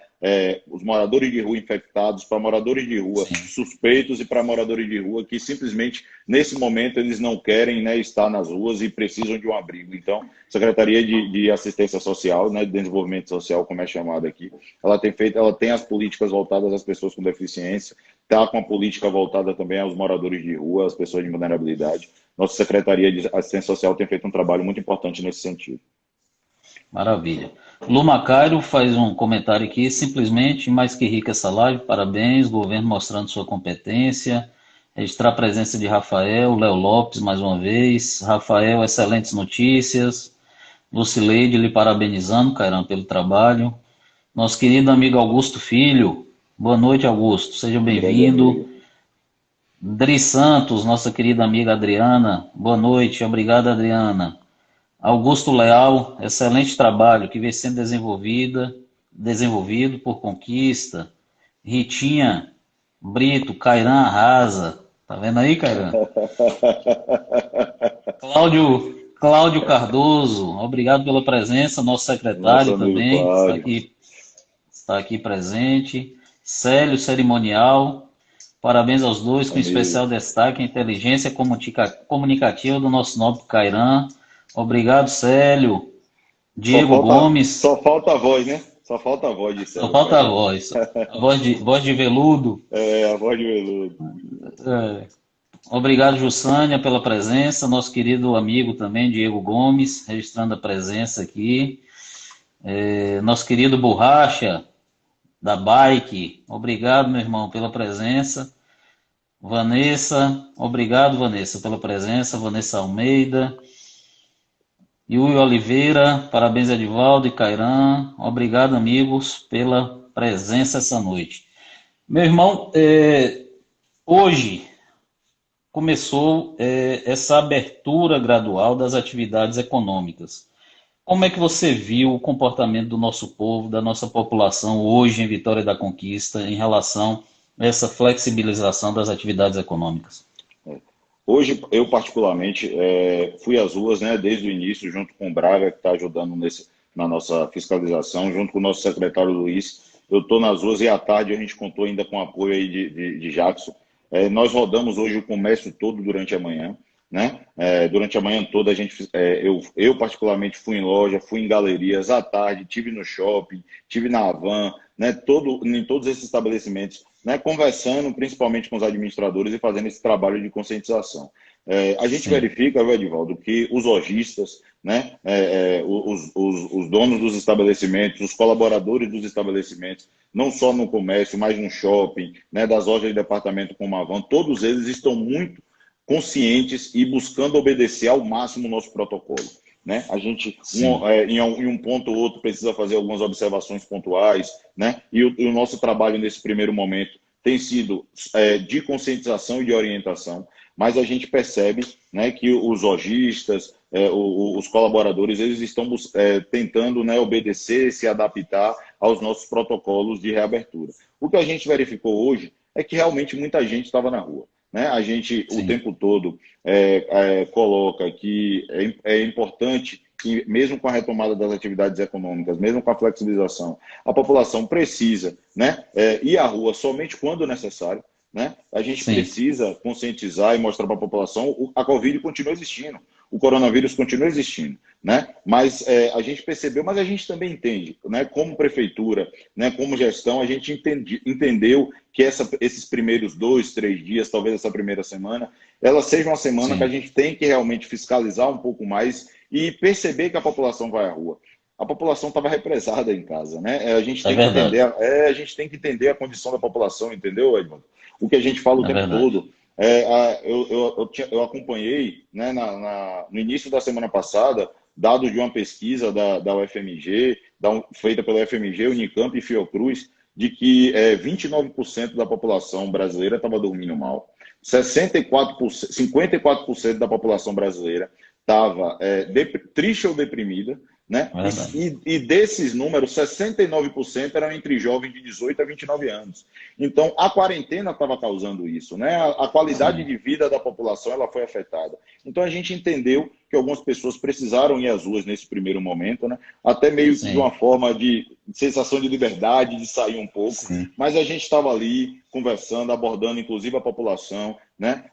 S2: os moradores de rua infectados, para moradores de rua
S1: Sim.
S2: suspeitos e para moradores de rua que simplesmente, nesse momento, eles não querem, né, estar nas ruas e precisam de um abrigo. Então, Secretaria de Assistência Social, né, de Desenvolvimento Social, como é chamada aqui, ela tem as políticas voltadas às pessoas com deficiência, está com a política voltada também aos moradores de rua, às pessoas de vulnerabilidade. Nossa Secretaria de Assistência Social tem feito um trabalho muito importante nesse sentido.
S1: Maravilha. Lu Macairo faz um comentário aqui, simplesmente mais que rica essa live, parabéns, governo mostrando sua competência, registrar a presença de Rafael, Léo Lopes mais uma vez, Rafael, excelentes notícias, Lucileide lhe parabenizando, Cairão, pelo trabalho, nosso querido amigo Augusto Filho, boa noite, Augusto, seja bem-vindo. Dri Santos, nossa querida amiga Adriana, boa noite, obrigado, Adriana. Augusto Leal, excelente trabalho que vem sendo desenvolvido por Conquista. Ritinha Brito, Cairan arrasa. Tá vendo aí, Cairan? Cláudio Cardoso, obrigado pela presença. Nosso secretário também está aqui presente. Célio Cerimonial, parabéns aos dois, com especial destaque a inteligência comunicativa do nosso nobre Cairan. Obrigado, Célio. Diego Gomes.
S2: Só falta a voz, né? Só falta a voz de Célio.
S1: Só falta a voz. A voz de veludo.
S2: A voz de veludo.
S1: Obrigado, Jussânia, pela presença. Nosso querido amigo também, Diego Gomes, registrando a presença aqui. Nosso querido Borracha, da Bike. Obrigado, meu irmão, pela presença. Vanessa, obrigado, Vanessa, pela presença. Vanessa Almeida. Yui Oliveira, parabéns, Edivaldo e Cairan. Obrigado, amigos, pela presença essa noite. Meu irmão, hoje começou essa abertura gradual das atividades econômicas. Como é que você viu o comportamento do nosso povo, da nossa população hoje em Vitória da Conquista em relação a essa flexibilização das atividades econômicas?
S2: Hoje, eu particularmente, fui às ruas, né, desde o início, junto com o Braga, que está ajudando na nossa fiscalização, junto com o nosso secretário Luiz. Eu estou nas ruas e à tarde a gente contou ainda com o apoio aí de Jackson. Nós rodamos hoje o comércio todo durante a manhã, né? Durante a manhã toda a gente, eu particularmente fui em loja, fui em galerias, à tarde tive no shopping, tive na Havan, né? Em todos esses estabelecimentos, né? Conversando principalmente com os administradores e fazendo esse trabalho de conscientização. A gente verifica, Edivaldo, que os lojistas, né? Os donos dos estabelecimentos, os colaboradores dos estabelecimentos, não só no comércio, mas no shopping, né? Das lojas de departamento como a Havan, todos eles estão muito conscientes e buscando obedecer ao máximo o nosso protocolo. Né? A gente, em um ponto ou outro, precisa fazer algumas observações pontuais, né? E o nosso trabalho nesse primeiro momento tem sido de conscientização e de orientação, mas a gente percebe, né, que os lojistas, os colaboradores, eles estão tentando, né, obedecer, se adaptar aos nossos protocolos de reabertura. O que a gente verificou hoje é que realmente muita gente estava na rua. né? A gente, o
S1: sim,
S2: tempo todo, coloca que é importante que, mesmo com a retomada das atividades econômicas, mesmo com a flexibilização, a população precisa, né, ir à rua somente quando necessário, né? A gente
S1: sim,
S2: precisa conscientizar e mostrar para a população a Covid continua existindo, o coronavírus continua existindo, né? Mas a gente percebeu, mas a gente também entende, né? Como prefeitura, né? Como gestão, a gente entendeu que esses primeiros 2, 3 dias, talvez essa primeira semana, ela seja uma semana que a
S1: sim.
S2: gente tem que realmente fiscalizar um pouco mais e perceber que a população vai à rua. A população estava represada em casa, né? A gente
S1: É
S2: tem que entender,
S1: verdade,
S2: a gente tem que entender a condição da população, entendeu, Edmond? O que a gente fala o
S1: é
S2: tempo
S1: verdade.
S2: todo. Eu acompanhei, né, no início da semana passada dados de uma pesquisa da UFMG, feita pela UFMG, Unicamp e Fiocruz, de que 29% da população brasileira estava dormindo mal. 64%, 54% da população brasileira estava triste ou deprimida, né?
S1: É verdade.
S2: E desses números, 69% eram entre jovens de 18 a 29 anos. Então, a quarentena estava causando isso, né? A qualidade
S1: Sim,
S2: de vida da população ela foi afetada. Então, a gente entendeu que algumas pessoas precisaram ir às ruas nesse primeiro momento, né? Até meio que de uma
S1: sim,
S2: forma de sensação de liberdade, de sair um pouco.
S1: sim,
S2: Mas a gente estava ali conversando, abordando inclusive a população, né?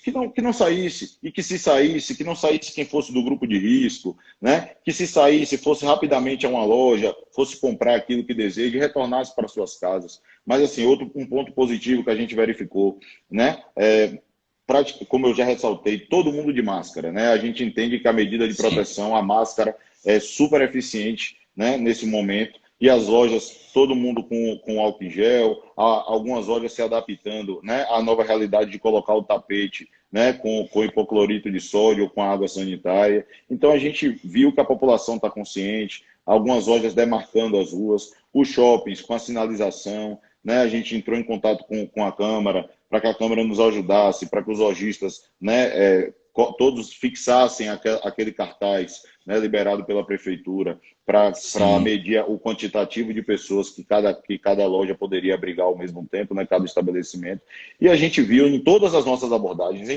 S2: Que não saísse, e que se saísse, que não saísse quem fosse do grupo de risco, né? Que se saísse, fosse rapidamente a uma loja, fosse comprar aquilo que deseja e retornasse para suas casas. Mas, assim, um ponto positivo que a gente verificou, né? Como eu já ressaltei, todo mundo de máscara, né? A gente entende que a medida de
S1: sim,
S2: proteção, a máscara, é super eficiente, né, nesse momento. E as lojas, todo mundo com álcool em gel, algumas lojas se adaptando, né, à nova realidade de colocar o tapete, né, com hipoclorito de sódio ou com água sanitária. Então a gente viu que a população está consciente, algumas lojas demarcando as ruas, os shoppings com a sinalização, né, a gente entrou em contato com a Câmara, para que a Câmara nos ajudasse, para que os lojistas, né, todos fixassem aquele cartaz, né, liberado pela Prefeitura, para
S1: sim,
S2: medir o quantitativo de pessoas que cada loja poderia abrigar ao mesmo tempo, né, cada estabelecimento. E a gente viu em todas as nossas abordagens,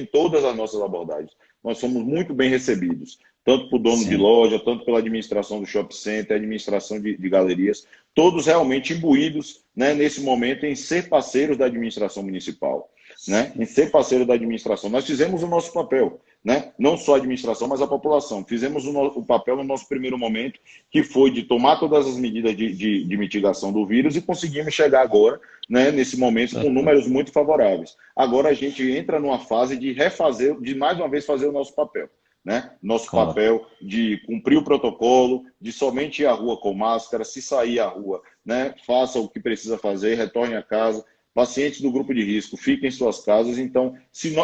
S2: nós somos muito bem recebidos, tanto por dono de
S1: sim,
S2: loja, tanto pela administração do shopping center, administração de galerias, todos realmente imbuídos, né, nesse momento em ser parceiros da administração municipal, né, em ser parceiro da administração. Nós fizemos o nosso papel, né, não só a administração, mas a população. Fizemos o papel no nosso primeiro momento, que foi de tomar todas as medidas de mitigação do vírus e conseguimos chegar agora, né, nesse momento, com
S1: perfeito.
S2: números muito favoráveis. Agora a gente entra numa fase de refazer, de mais uma vez fazer o nosso papel. Né? Nosso
S1: Claro.
S2: papel de cumprir o protocolo, de somente ir à rua com máscara, se sair à rua, né? Faça o que precisa fazer, retorne a casa. Pacientes do grupo de risco, fiquem em suas casas. Então,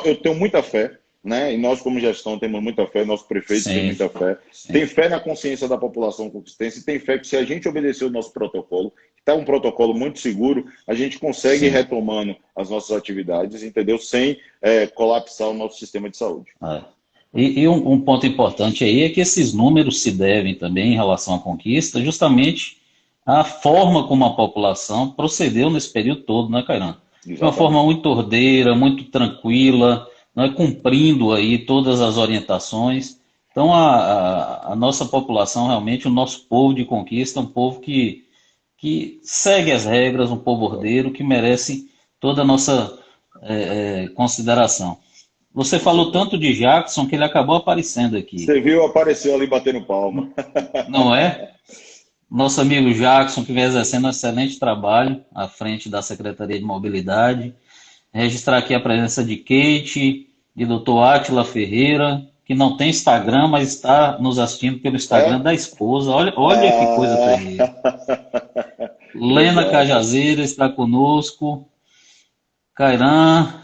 S2: eu tenho muita fé, né? E nós, como gestão, temos muita fé, nosso prefeito tem
S1: Sim,
S2: muita fé, tem
S1: sim,
S2: fé na consciência da população consistência e tem fé que se a gente obedecer o nosso protocolo, que está um protocolo muito seguro, a gente consegue ir
S1: sim.
S2: retomando as nossas atividades, entendeu? Sem colapsar o nosso sistema de saúde.
S1: É. E um ponto importante aí é que esses números se devem também em relação à conquista, justamente à forma como a população procedeu nesse período todo, né, Cairan? De uma forma
S2: Exatamente.
S1: muito ordeira, muito tranquila, né, cumprindo aí todas as orientações. Então, a nossa população, realmente, o nosso povo de conquista, é um povo que segue as regras, um povo ordeiro, que merece toda a nossa consideração. Você
S2: Com
S1: falou
S2: certeza.
S1: tanto de Jackson que ele acabou aparecendo aqui,
S2: Você viu, apareceu ali batendo palma.
S1: não é? Nosso amigo Jackson, que vem exercendo um excelente trabalho à frente da Secretaria de Mobilidade. Registrar aqui a presença de Kate, de Dr. Átila Ferreira, que não tem Instagram, mas está nos assistindo pelo Instagram
S2: É?
S1: da esposa. Olha, olha que coisa
S2: Ah,
S1: terrível. Lena
S2: legal, cara.
S1: Cajazeira está conosco. Cairan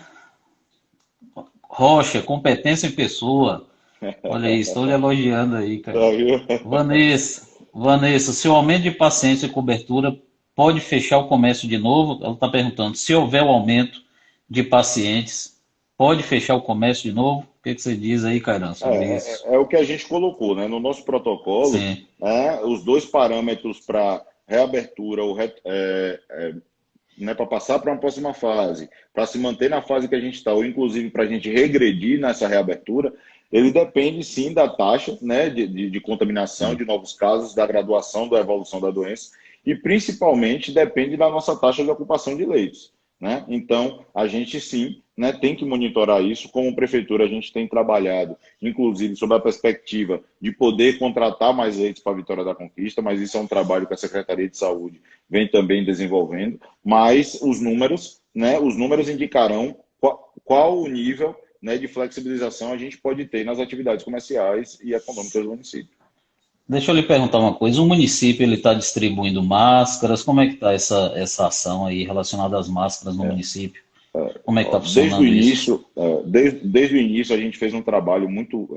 S1: Rocha, competência em pessoa. Olha aí, estou lhe elogiando aí,
S2: Tá,
S1: cara.
S2: viu?
S1: Vanessa, se o aumento de pacientes e cobertura pode fechar o comércio de novo? Ela está perguntando, se houver o aumento de pacientes, pode fechar o comércio de novo? O que você diz aí, Cairan, sobre isso?
S2: É o que a gente colocou, né? No nosso protocolo,
S1: Sim,
S2: né, os dois parâmetros para reabertura ou né, para passar para uma próxima fase, para se manter na fase que a gente está, ou inclusive para a gente regredir nessa reabertura, ele depende sim da taxa, né, de contaminação,
S1: Sim.
S2: de novos casos, da graduação, da evolução da doença, e principalmente depende da nossa taxa de ocupação de leitos, né? Então, a gente sim, né, tem que monitorar isso. Como prefeitura, a gente tem trabalhado, inclusive, sob a perspectiva de poder contratar mais leitos para a Vitória da Conquista, mas isso é um trabalho que a Secretaria de Saúde vem também desenvolvendo. Mas os números, né, os números indicarão qual o nível, né, de flexibilização a gente pode ter nas atividades comerciais e econômicas do município.
S1: Deixa eu lhe perguntar uma coisa. O município ele está distribuindo máscaras? Como é que está essa ação aí relacionada às máscaras no município? Como é que está
S2: Desde o
S1: funcionando isso?
S2: início, desde o início, a gente fez um trabalho muito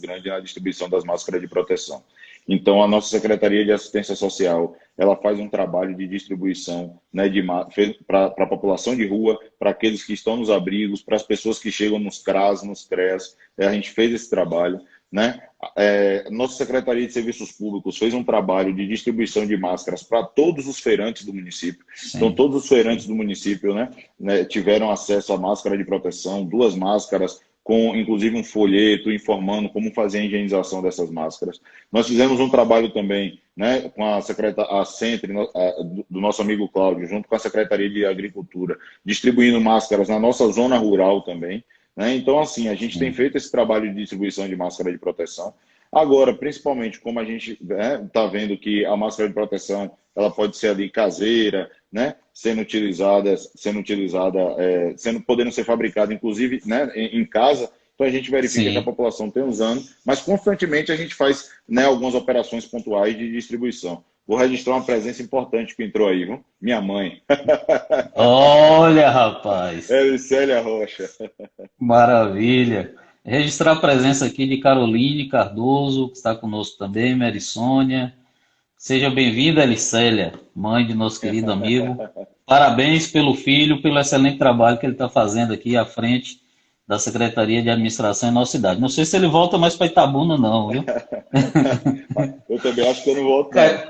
S2: grande na distribuição das máscaras de proteção. Então, a nossa Secretaria de Assistência Social, ela faz um trabalho de distribuição, né, para a população de rua, para aqueles que estão nos abrigos, para as pessoas que chegam nos CRAS, nos CREAS. A gente fez esse trabalho, né? Nossa Secretaria de Serviços Públicos fez um trabalho de distribuição de máscaras para todos os feirantes do município. Então,
S1: Sim.
S2: todos os feirantes do município, né, tiveram acesso à máscara de proteção, 2 máscaras, com inclusive um folheto informando como fazer a higienização dessas máscaras. Nós fizemos um trabalho também, né, com a Centre, do nosso amigo Cláudio, junto com a Secretaria de Agricultura, distribuindo máscaras na nossa zona rural também, né? Então, assim, a gente tem
S1: Sim.
S2: feito esse trabalho de distribuição de máscara de proteção. Agora, principalmente, como a gente está vendo que a máscara de proteção ela pode ser ali caseira, né, podendo ser fabricada, inclusive, né, em casa. Então a gente verifica que a
S1: Sim.
S2: população tem usando, mas constantemente a gente faz, né, algumas operações pontuais de distribuição. Vou registrar uma presença importante que entrou aí, viu? Minha mãe,
S1: Olha, rapaz.
S2: Elicélia Rocha.
S1: Maravilha. Registrar a presença aqui de Caroline Cardoso, que está conosco também, Mary Sônia. Seja bem-vinda, Elicélia, mãe de nosso querido amigo. Parabéns pelo filho, pelo excelente trabalho que ele está fazendo aqui à frente da Secretaria de Administração em nossa cidade. Não sei se ele volta mais para Itabuna, não, viu?
S2: Eu também acho que eu não volto, não.
S1: Ca-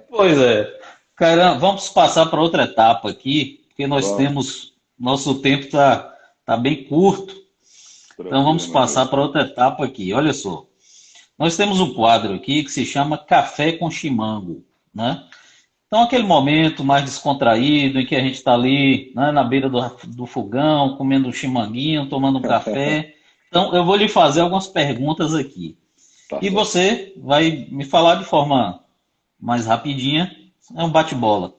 S1: Pois é. Caramba, vamos passar para outra etapa aqui, porque nós
S2: Vamos,
S1: temos, nosso tempo tá bem curto. Então
S2: tranquilo,
S1: vamos
S2: meu
S1: passar
S2: amigo.
S1: para outra etapa aqui. Olha só. Nós temos um quadro aqui que se chama Café com Chimango, né? Então, aquele momento mais descontraído em que a gente está ali, né, na beira do fogão, comendo um chimanguinho, tomando um café. Então, eu vou lhe fazer algumas perguntas aqui.
S2: Tá
S1: E
S2: certo.
S1: você vai me falar de forma mais rapidinha. É um bate-bola.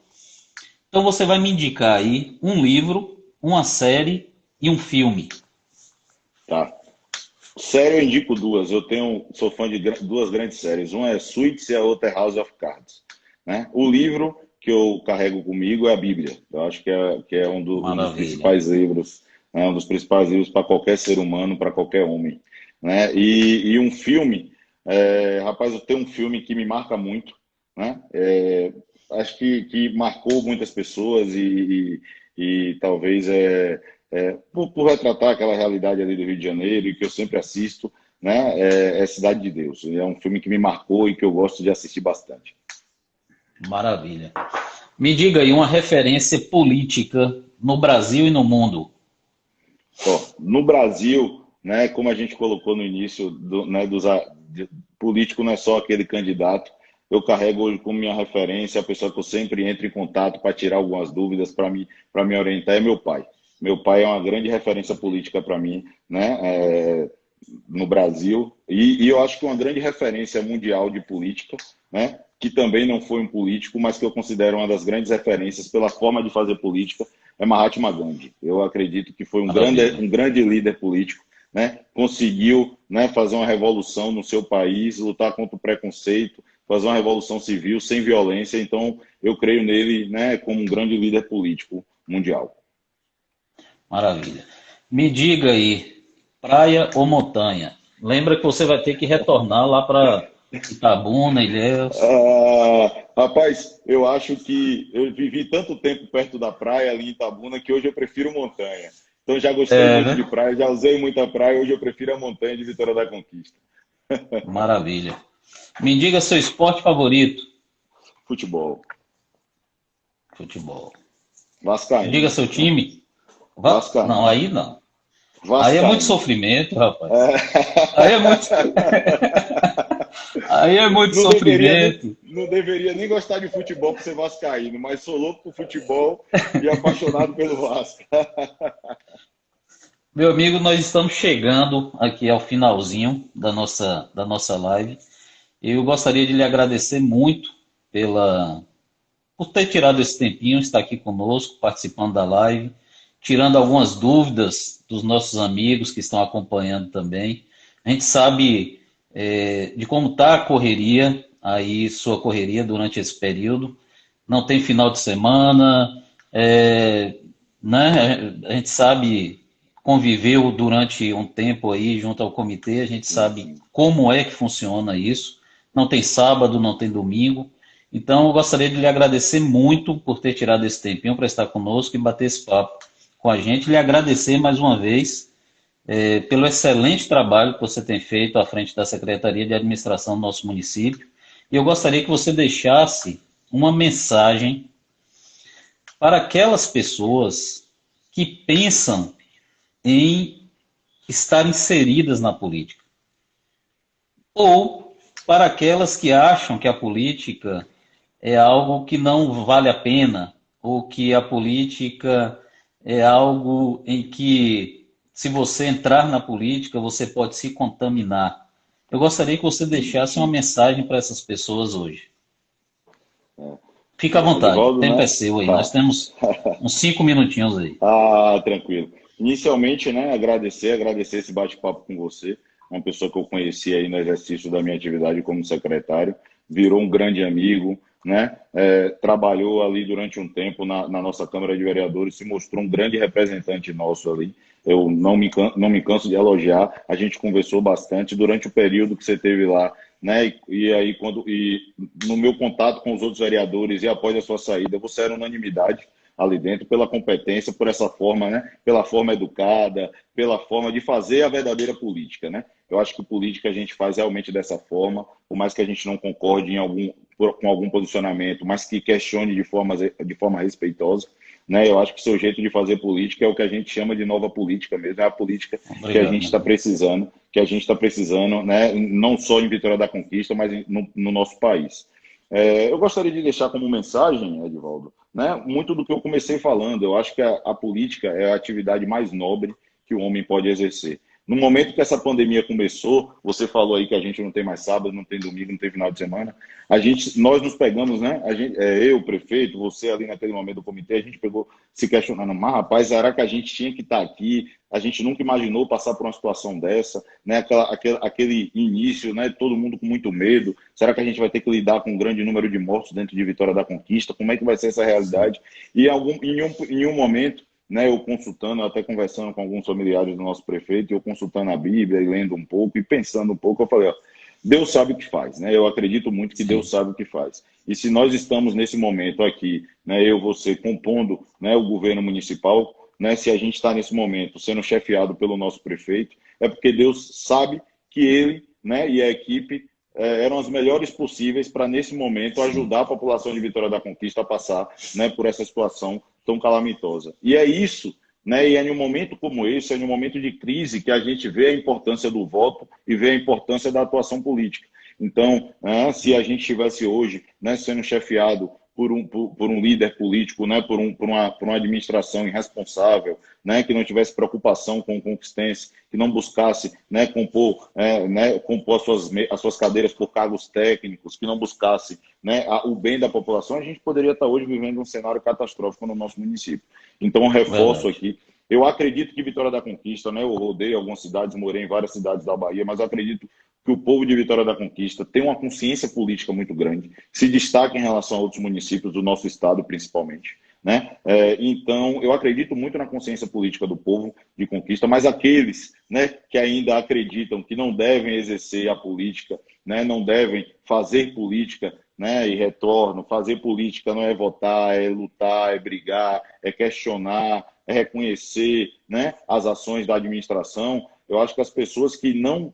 S1: Então, você vai me indicar aí um livro, uma série e um filme.
S2: Tá. Série eu indico duas. Sou fã de duas grandes séries. Uma é Suits e a outra é House of Cards. Né? O livro que eu carrego comigo é a Bíblia. Eu acho que é um dos
S1: Maravilha.
S2: principais livros, né? Um dos principais livros para qualquer ser humano, para qualquer homem. Né? E um filme, rapaz, eu tenho um filme que me marca muito, né? Acho que marcou muitas pessoas e talvez por retratar aquela realidade ali do Rio de Janeiro e que eu sempre assisto, né? É Cidade de Deus. É um filme que me marcou e que eu gosto de assistir bastante.
S1: Maravilha. Me diga aí uma referência política no Brasil e no mundo.
S2: Ó, no Brasil, né, como a gente colocou no início, né, político não é só aquele candidato. Eu carrego hoje como minha referência a pessoa que eu sempre entro em contato para tirar algumas dúvidas, para me orientar, é meu pai. Meu pai é uma grande referência política para mim, né, no Brasil, e eu acho que uma grande referência mundial de política, né, que também não foi um político, mas que eu considero uma das grandes referências pela forma de fazer política, é Mahatma Gandhi. Eu acredito que foi
S1: Maravilha.
S2: um grande líder político, né? Conseguiu, né, fazer uma revolução no seu país, lutar contra o preconceito, fazer uma revolução civil sem violência. Então, eu creio nele, né, como um grande líder político mundial.
S1: Maravilha. Me diga aí, praia ou montanha? Lembra que você vai ter que retornar lá para Itabuna, Ilhéus.
S2: Rapaz, eu acho que eu vivi tanto tempo perto da praia ali em Itabuna que hoje eu prefiro montanha. Então já gostei
S1: É,
S2: muito de
S1: né?
S2: praia, já usei muita praia, hoje eu prefiro a montanha de Vitória da Conquista.
S1: Maravilha. Me diga seu esporte favorito.
S2: Futebol.
S1: Futebol. Diga
S2: Vascaíno.
S1: seu time. Não,
S2: Vascaíno.
S1: aí não. Aí é muito
S2: Vascaíno.
S1: sofrimento, rapaz. Aí é muito,
S2: É.
S1: aí é muito sofrimento.
S2: Não deveria nem gostar de futebol por ser vascaíno, mas sou louco por futebol e apaixonado pelo Vasco.
S1: Meu amigo, nós estamos chegando aqui ao finalzinho da nossa live. Eu gostaria de lhe agradecer muito pela, por ter tirado esse tempinho, estar aqui conosco, participando da live, tirando algumas dúvidas dos nossos amigos que estão acompanhando também. A gente sabe de como está a correria, aí sua correria durante esse período. Não tem final de semana, né? A gente sabe, conviveu durante um tempo aí junto ao comitê, a gente sabe
S2: Sim.
S1: como é que funciona isso. Não tem sábado, não tem domingo. Então, eu gostaria de lhe agradecer muito por ter tirado esse tempinho para estar conosco e bater esse papo com a gente. Lhe agradecer mais uma vez pelo excelente trabalho que você tem feito à frente da Secretaria de Administração do nosso município. E eu gostaria que você deixasse uma mensagem para aquelas pessoas que pensam em estar inseridas na política, ou para aquelas que acham que a política é algo que não vale a pena, ou que a política é algo em que, se você entrar na política, você pode se contaminar. Eu gostaria que você deixasse uma mensagem para essas pessoas hoje. Fica à vontade, o
S2: Edivaldo,
S1: tempo é
S2: né?
S1: seu aí. Nós
S2: Tá.
S1: temos uns 5 minutinhos aí.
S2: Ah, tranquilo. Inicialmente, né, agradecer esse bate-papo com você, uma pessoa que eu conheci aí no exercício da minha atividade como secretário, virou um grande amigo, né, trabalhou ali durante um tempo na nossa Câmara de Vereadores, se mostrou um grande representante nosso ali. Eu não me canso de elogiar, a gente conversou bastante durante o período que você teve lá, né, e aí no meu contato com os outros vereadores e após a sua saída, você era unanimidade ali dentro pela competência, por essa forma, né? Pela forma educada, pela forma de fazer a verdadeira política, né? Eu acho que política a gente faz realmente dessa forma, por mais que a gente não concorde com algum posicionamento, mas que questione de forma respeitosa, né? Eu acho que o seu jeito de fazer política é o que a gente chama de nova política mesmo, é a política que a
S1: Obrigado,
S2: gente
S1: meu
S2: está
S1: amigo.
S2: precisando, né? Não só em Vitória da Conquista, mas no nosso país. Eu gostaria de deixar como mensagem, Edivaldo, né, muito do que eu comecei falando. Eu acho que a política é a atividade mais nobre que o homem pode exercer. No momento que essa pandemia começou, você falou aí que a gente não tem mais sábado, não tem domingo, não tem final de semana. Nós nos pegamos, né? Eu, o prefeito, você ali naquele momento do comitê, a gente pegou se questionando, mas rapaz, será que a gente tinha que estar aqui? A gente nunca imaginou passar por uma situação dessa, né? Aquele início, né? Todo mundo com muito medo. Será que a gente vai ter que lidar com um grande número de mortos dentro de Vitória da Conquista? Como é que vai ser essa realidade? E em um momento, né, eu consultando, até conversando com alguns familiares do nosso prefeito, eu consultando a Bíblia e lendo um pouco e pensando um pouco, eu falei, ó, Deus sabe o que faz, né? Eu acredito muito que Deus
S1: Sim,
S2: sabe o que faz. E se nós estamos nesse momento aqui, né, eu, você, compondo, né, o governo municipal, né, se a gente está nesse momento sendo chefiado pelo nosso prefeito, é porque Deus sabe que ele, né, e a equipe eram as melhores possíveis para, nesse momento,
S1: sim.
S2: ajudar a população de Vitória da Conquista a passar, né, por essa situação tão calamitosa. E é isso, né, e é em um momento como esse, é em um momento de crise que a gente vê a importância do voto e vê a importância da atuação política. Então, se a gente estivesse hoje, né, sendo chefiado por um líder político, né, por uma administração irresponsável, né, que não tivesse preocupação com o conquistense, que não buscasse, né, compor as suas cadeiras por cargos técnicos, que não buscasse, né, o bem da população, a gente poderia estar hoje vivendo um cenário catastrófico no nosso município. Então, eu reforço
S1: Verdade.
S2: aqui. Eu acredito que Vitória da Conquista, né, eu rodei algumas cidades, morei em várias cidades da Bahia, mas eu acredito que o povo de Vitória da Conquista tem uma consciência política muito grande, se destaca em relação a outros municípios do nosso estado, principalmente. Né? Então, eu acredito muito na consciência política do povo de Conquista, mas aqueles, né, que ainda acreditam que não devem exercer a política, né, não devem fazer política, né, e retorno, fazer política não é votar, é lutar, é brigar, é questionar, é reconhecer, né, as ações da administração. Eu acho que as pessoas que não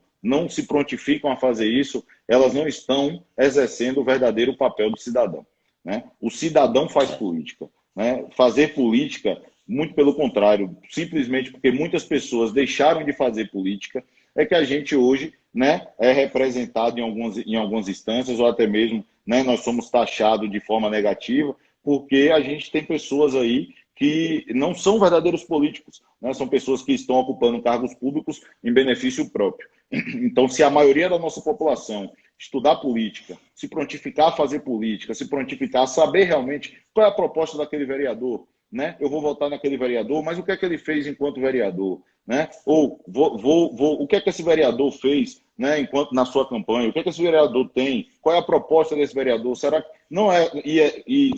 S2: se prontificam a fazer isso, elas não estão exercendo o verdadeiro papel do cidadão. Né? O cidadão faz política. né, fazer política, muito pelo contrário, simplesmente porque muitas pessoas deixaram de fazer política, é que a gente hoje, né, é representado em algumas instâncias, ou até mesmo, né, nós somos taxados de forma negativa, porque a gente tem pessoas aí que não são verdadeiros políticos, né, são pessoas que estão ocupando cargos públicos em benefício próprio. Então, se a maioria da nossa população estudar política, se prontificar a fazer política, se prontificar a saber realmente qual é a proposta daquele vereador, né? Eu vou votar naquele vereador, mas o que é que ele fez enquanto vereador, né? Ou o que é que esse vereador fez, né? Enquanto na sua campanha, o que é que esse vereador tem? Qual é a proposta desse vereador? Será que não é e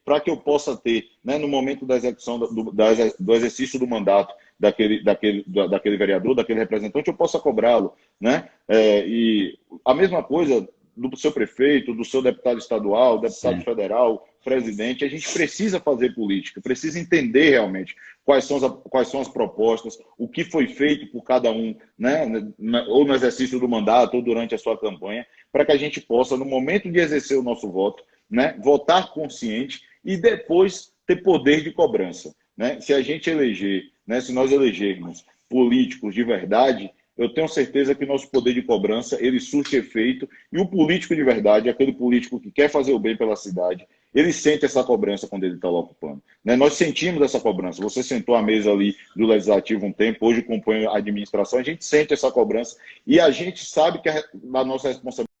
S2: para que eu possa ter, né? No momento da execução do exercício do mandato daquele vereador, daquele representante, eu possa cobrá-lo, né? E a mesma coisa do seu prefeito, do seu deputado estadual, deputado
S1: Sim.
S2: federal, presidente. A gente precisa fazer política, precisa entender realmente quais são as propostas, o que foi feito por cada um, né? Ou no exercício do mandato, ou durante a sua campanha, para que a gente possa, no momento de exercer o nosso voto, né, votar consciente e depois ter poder de cobrança, né? Se a gente eleger, né, se nós elegermos políticos de verdade, eu tenho certeza que nosso poder de cobrança ele surte efeito e o político de verdade, aquele político que quer fazer o bem pela cidade, ele sente essa cobrança quando ele está lá ocupando, né? Nós sentimos essa cobrança. Você sentou à mesa ali do Legislativo um tempo, hoje compõe a administração, a gente sente essa cobrança e a gente sabe que a nossa responsabilidade